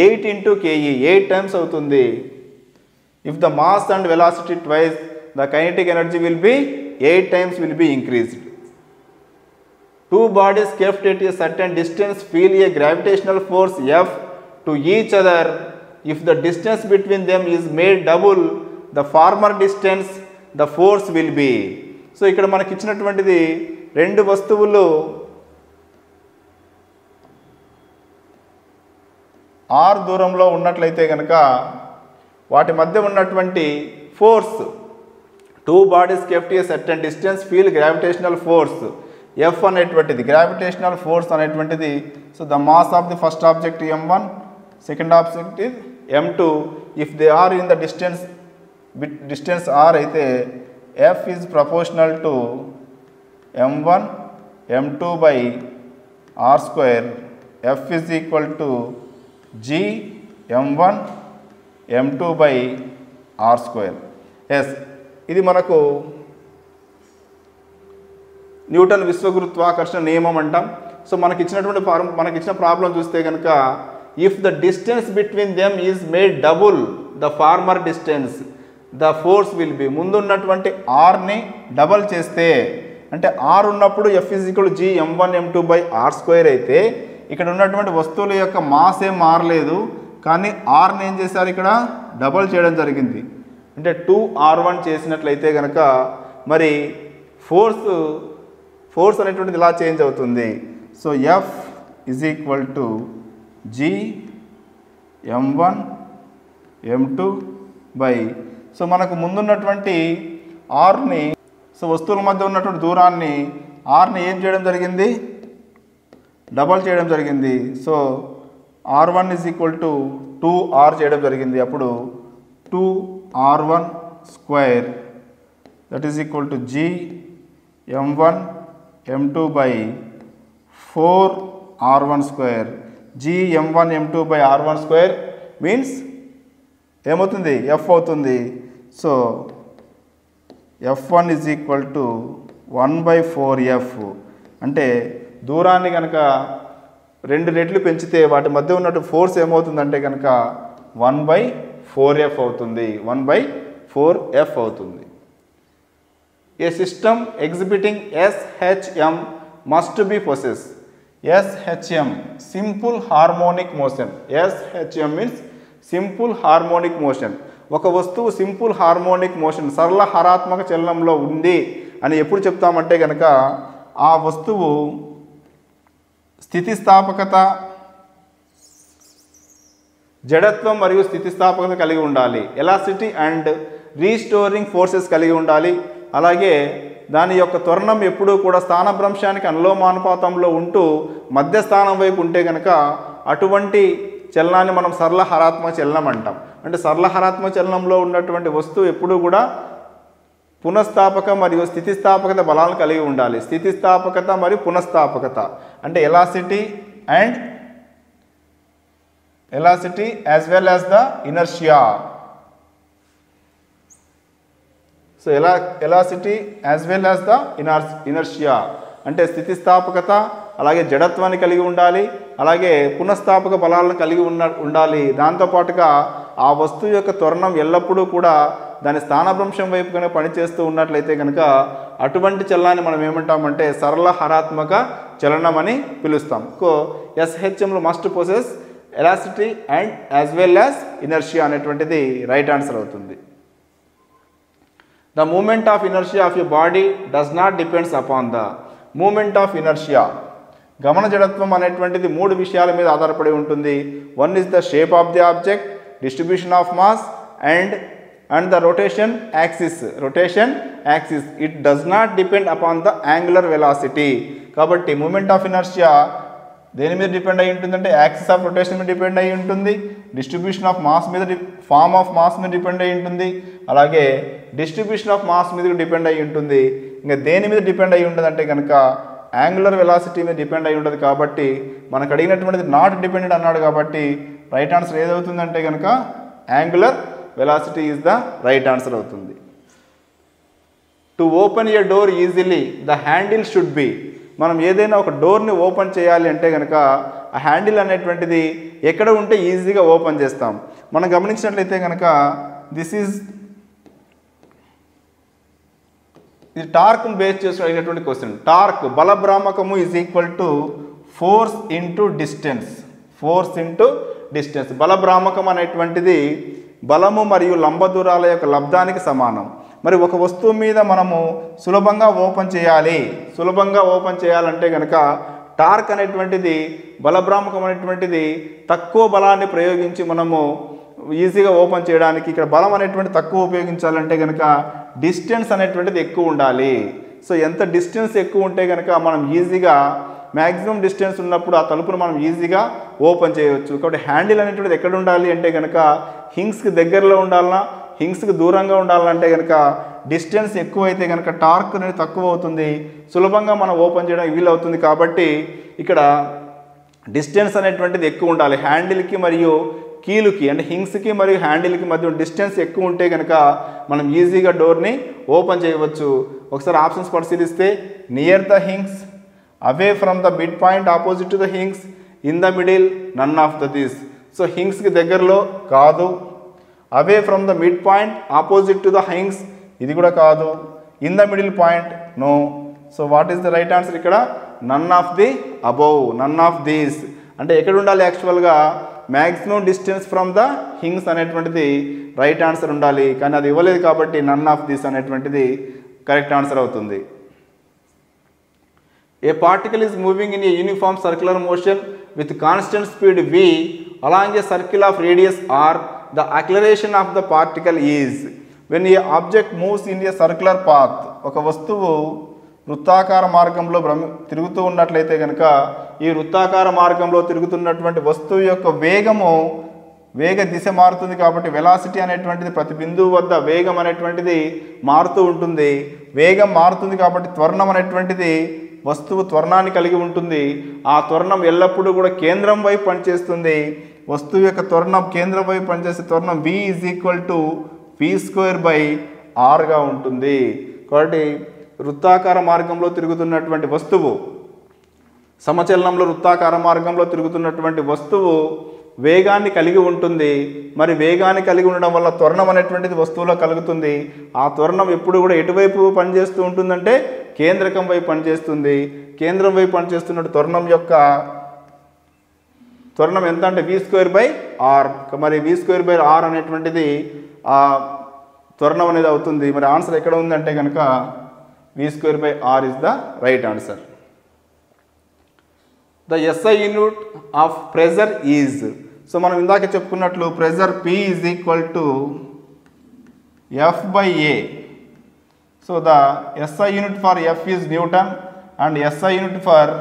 8 into KE, 8 times అవుతుంది. If the mass and velocity twice, the kinetic energy will be 8 times will be increased. Two bodies kept at a certain distance feel a gravitational force F to each other. If the distance between them is made double the former distance, the force will be. So ఇక్కడ మనకి ఇచ్చినటువంటిది రెండు వస్తువులు r దూరంలో ఉన్నట్లయితే కనుక వాటి మధ్య ఉన్నటువంటి force, two bodies kept a certain distance feel gravitational force F అనేటువంటిది గ్రావిటేషనల్ ఫోర్స్ అనేటువంటిది. So the mass of the first object m1, second object is m2. If they are in the distance r అయితే F is proportional to m1 m2 by r square. F is equal to g m1 m2 by r square. Yes, ఇది మనకు Newton విశ్వగురుత్వాకర్షణ నియమం అంటాం. So మనకి ఇచ్చిన problem చూస్తే కనుక if the distance between them is made double the former distance, the force will be. ముందున్నటువంటి ఆర్ని డబల్ చేస్తే అంటే ఆర్ ఉన్నప్పుడు F is equal G m1 m2 by R square అయితే ఇక్కడ ఉన్నటువంటి వస్తువుల యొక్క మాస్ ఏం మారలేదు, కానీ ఆర్ని ఏం చేశారు ఇక్కడ డబల్ చేయడం జరిగింది. అంటే 2r1 చేసినట్లయితే కనుక మరి ఫోర్స్ అనేటువంటిది ఇలా చేంజ్ అవుతుంది. So F is equal to G m1 m2 by, so మనకు ముందున్నటువంటి ఆర్ని, సో వస్తువుల మధ్య ఉన్నటువంటి దూరాన్ని ఆర్ని ఏం చేయడం జరిగింది? డబల్ చేయడం జరిగింది. So r1 is equal to 2r చేయడం జరిగింది. అప్పుడు 2r1 square that is equal to G m1 m2 by 4r1 square. G m1 m2 by r1 square means ఏమవుతుంది? ఎఫ్ అవుతుంది. So f1 is equal to 1/4f. అంటే దూరాన్ని కనుక 2 రెట్లు పెంచితే వాటి మధ్య ఉన్నట్టు ఫోర్స్ ఏమవుతుందంటే కనుక 1/4f అవుతుంది, 1/4f అవుతుంది. A system exhibiting SHM must be possess. SHM simple harmonic motion. SHM means simple harmonic motion. ఒక వస్తువు సింపుల్ హార్మోనిక్ మోషన్ సరళ హరాత్మక చలనంలో ఉంది అని ఎప్పుడు చెప్తామంటే కనుక ఆ వస్తువు స్థితిస్థాపకత, జడత్వం మరియు స్థితిస్థాపకత కలిగి ఉండాలి. ఎలాసిటీ అండ్ రీస్టోరింగ్ ఫోర్సెస్ కలిగి ఉండాలి. అలాగే దాని యొక్క త్వరణం ఎప్పుడూ కూడా స్థానభ్రంశానికి అనులోమానుపాతంలో ఉంటూ మధ్యస్థానం వైపు ఉంటే కనుక అటువంటి చలనాన్ని మనం సరళ హరాత్మక చలనం అంటాం. అంటే సరళ హరాత్మక చలనంలో ఉన్నటువంటి వస్తువు ఎప్పుడూ కూడా పునఃస్థాపక మరియు స్థితిస్థాపకత బలాలను కలిగి ఉండాలి. స్థితిస్థాపకత మరియు పునఃస్థాపకత అంటే elasticity as well as the inertia. So elasticity as well as the inertia అంటే స్థితిస్థాపకత, అలాగే జడత్వాన్ని కలిగి ఉండాలి, అలాగే పునఃస్థాపక బలాలను కలిగి ఉండాలి. దాంతోపాటుగా ఆ వస్తువు యొక్క త్వరణం ఎల్లప్పుడూ కూడా దాని స్థానభ్రంశం వైపు కనుక పనిచేస్తూ ఉన్నట్లయితే కనుక అటువంటి చలనాన్ని మనం ఏమంటామంటే సరళ హరాత్మక చలనం అని పిలుస్తాం. సో SHMలో must possess elasticity and as well as inertia అనేటువంటిది రైట్ ఆన్సర్ అవుతుంది. The movement of inertia of a body does not depends upon the movement of inertia. గమన జడత్వం అనేటువంటిది మూడు విషయాల మీద ఆధారపడి ఉంటుంది. One is the shape of the object, distribution of mass and the rotation axis. It does not depend upon the angular velocity. కాబట్టి moment of inertia దేని మీద depend అయి ఉంటుందంటే యాక్సిస్ ఆఫ్ రొటేషన్ మీద డిపెండ్ అయి ఉంటుంది, డిస్ట్రిబ్యూషన్ ఆఫ్ మాస్ మీద form of mass మీద డిపెండ్ అయి ఉంటుంది, అలాగే డిస్ట్రిబ్యూషన్ ఆఫ్ మాస్ మీద డిపెండ్ అయి ఉంటుంది. ఇంకా దేని మీద డిపెండ్ అయి ఉంటుంది అంటే కనుక యాంగులర్ వెలాసిటీ మీద డిపెండ్ అయి ఉంటుంది. కాబట్టి మనకు అడిగినటువంటిది నాట్ డిపెండెంట్ అన్నాడు కాబట్టి రైట్ ఆన్సర్ ఏదవుతుందంటే కనుక angular velocity is the right answer అవుతుంది. To open a door easily the handle should be. మనం ఏదైనా ఒక డోర్ని ఓపెన్ చేయాలి అంటే కనుక ఆ హ్యాండిల్ అనేటువంటిది ఎక్కడ ఉంటే ఈజీగా ఓపెన్ చేస్తాం. మనం గమనించినట్లయితే కనుక ఇది టార్క్ను బేస్ చేసుకుని అడిగినటువంటి క్వశ్చన్. టార్క్ బలభ్రామకము is equal to force into distance. బలభ్రామకం అనేటువంటిది బలము మరియు లంబ దూరాల యొక్క లబ్ధానికి సమానం. మరి ఒక వస్తువు మీద మనము సులభంగా ఓపెన్ చేయాలంటే కనుక టార్క్ అనేటువంటిది బలభ్రామకం అనేటువంటిది తక్కువ బలాన్ని ప్రయోగించి మనము ఈజీగా ఓపెన్ చేయడానికి, ఇక్కడ బలం అనేటువంటి తక్కువ ఉపయోగించాలంటే కనుక డిస్టెన్స్ అనేటువంటిది ఎక్కువ ఉండాలి. సో ఎంత డిస్టెన్స్ ఎక్కువ ఉంటే కనుక మనం ఈజీగా మ్యాక్సిమం డిస్టెన్స్ ఉన్నప్పుడు ఆ తలుపును మనం ఈజీగా ఓపెన్ చేయవచ్చు. కాబట్టి హ్యాండిల్ అనేటువంటిది ఎక్కడ ఉండాలి అంటే కనుక హింగ్స్కి దగ్గరలో ఉండాలన్నా హింగ్స్కి దూరంగా ఉండాలంటే కనుక డిస్టెన్స్ ఎక్కువ అయితే కనుక టార్క్ అనేది తక్కువ అవుతుంది, సులభంగా మనం ఓపెన్ చేయడానికి వీలవుతుంది. కాబట్టి ఇక్కడ డిస్టెన్స్ అనేటువంటిది ఎక్కువ ఉండాలి. హ్యాండిల్కి మరియు కీలుకి అంటే హింగ్స్కి మరియు హ్యాండిల్కి మధ్య డిస్టెన్స్ ఎక్కువ ఉంటే కనుక మనం ఈజీగా డోర్ని ఓపెన్ చేయవచ్చు. ఒకసారి ఆప్షన్స్ పరిశీలిస్తే near the hinges, away from the mid point opposite to the hinges, in the middle, none of the this. So హింగ్స్కి దగ్గరలో కాదు, away from the mid point opposite to the hinges ఇది కూడా కాదు, in the middle point no. So what is the right answer ఇక్కడ? None of the above, none of these. అంటే ఎక్కడ ఉండాలి యాక్చువల్గా maximum distance from the hinges అనేటువంటిది right answer ఉండాలి, కానీ అది ఇవ్వలేదు కాబట్టి నన్ ఆఫ్ దిస్ అనేటువంటిది కరెక్ట్ ఆన్సర్ అవుతుంది. A particle is moving in a uniform circular motion with constant speed v along a circle of radius r, the acceleration of the particle is when a object moves in a circular path. ఒక వస్తువు వృత్తాకార మార్గంలో తిరుగుతూ ఉన్నట్లయితే కనుక ఈ వృత్తాకార మార్గంలో తిరుగుతున్నటువంటి వస్తువు యొక్క వేగ దిశ మారుతుంది. కాబట్టి వెలాసిటీ అనేటువంటిది ప్రతి బిందువు వద్ద వేగం అనేటువంటిది మారుతూ ఉంటుంది. వేగం మారుతుంది కాబట్టి త్వరణం అనేటువంటిది వస్తువు త్వరణాన్ని కలిగి ఉంటుంది. ఆ త్వరణం ఎల్లప్పుడూ కూడా కేంద్రం వైపు పనిచేస్తుంది. వస్తువు యొక్క త్వరణం కేంద్రం వైపు పనిచేసే త్వరణం v is equal to v²/r ఉంటుంది. కాబట్టి వృత్తాకార మార్గంలో తిరుగుతున్నటువంటి వస్తువు, సమచలనంలో వృత్తాకార మార్గంలో తిరుగుతున్నటువంటి వస్తువు వేగాన్ని కలిగి ఉంటుంది. మరి వేగాన్ని కలిగి ఉండడం వల్ల త్వరణం అనేటువంటిది వస్తువులో కలుగుతుంది. ఆ త్వరణం ఎప్పుడు కూడా ఎటువైపు పనిచేస్తూ ఉంటుందంటే కేంద్రకం వైపు పనిచేస్తుంది. కేంద్రం వైపు పనిచేస్తున్నట్టు త్వరణం ఎంత అంటే v²/r. మరి v²/r అనేటువంటిది త్వరణం అనేది అవుతుంది. మరి ఆన్సర్ ఎక్కడ ఉందంటే కనుక v²/r is the right answer. The SI unit of pressure is. So మనం ఇందాక చెప్పుకున్నట్లు pressure P is equal to F/A. So the SI unit for F is newton and SI unit for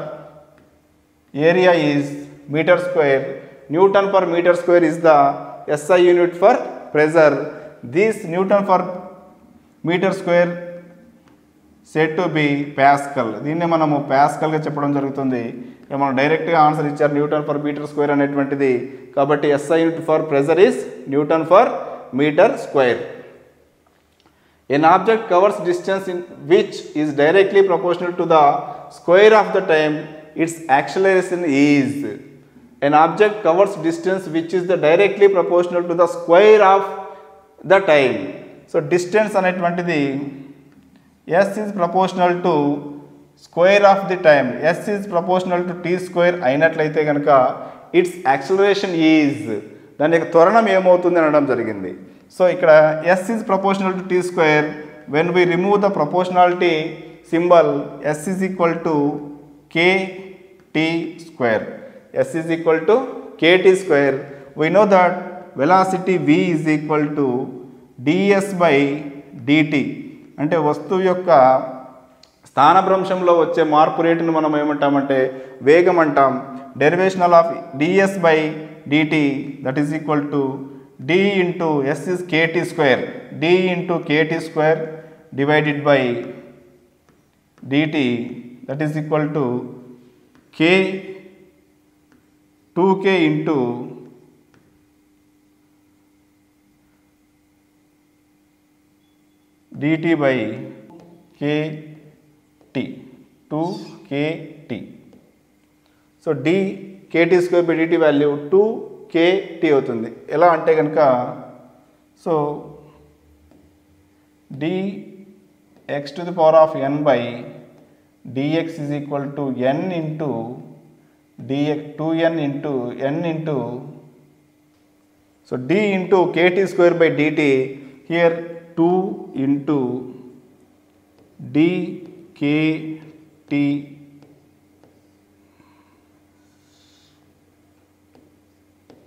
area is metre square. Newton per metre square is the SI unit for pressure. This newton for metre square set to be pascal. దీన్నే మనము ప్యాస్కల్గా చెప్పడం జరుగుతుంది. మనం డైరెక్ట్గా answer ఇచ్చారు Newton for metre square అనేటువంటిది. కాబట్టి SI unit for pressure is Newton for metre square. An object covers distance in which is directly proportional to the square of the time its acceleration is. An object covers distance which is the directly proportional to the square of the time. So distance అనేటువంటిది s is proportional to square of the time. s is proportional to t square అయినట్లయితే కనుక its acceleration is, దాని యొక్క త్వరణం ఏమవుతుంది అనడం జరిగింది. So ఇక్కడ s is proportional to t square. When we remove the proportionality symbol, s is equal to kt square. s is equal to kt square. We know that velocity v is equal to ds/dt. అంటే వస్తువు యొక్క స్థానభ్రంశంలో వచ్చే మార్పు రేటును మనం ఏమంటామంటే వేగం అంటాం. Derivational of ds/dt that is equal to d into s is kt square. d into kt square divided by dt that is equal to k 2k into dt by kt 2kt. So d kt square by dt value 2kt అవుతుంది. ఎలా అంటే కనుక so dx to the power of n by dx is equal to n into dx 2n into n into, so d into kt square by dt, here 2 into dkt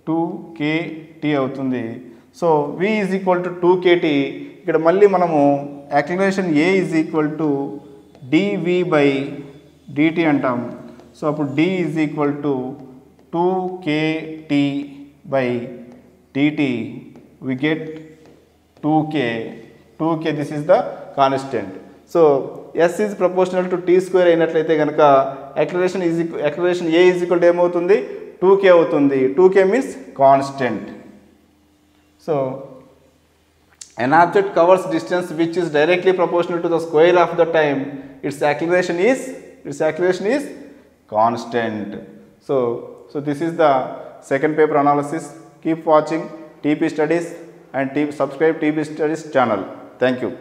2kt అవుతుంది. So v is equal to 2kt. ఇక్కడ మళ్ళీ మనము acceleration a is equal to dv/dt అంటాం. So అప్పుడు d is equal to 2kt/dt. we get 2k. This is the constant. So s is proportional to t square అయినట్లయితే కనుక acceleration a is equal to ఏమవుతుంది 2k అవుతుంది. 2k means constant. So an object covers distance which is directly proportional to the square of the time, its acceleration is constant. So this is the second paper analysis. Keep watching TP Studies and subscribe TP Studies channel. Thank you.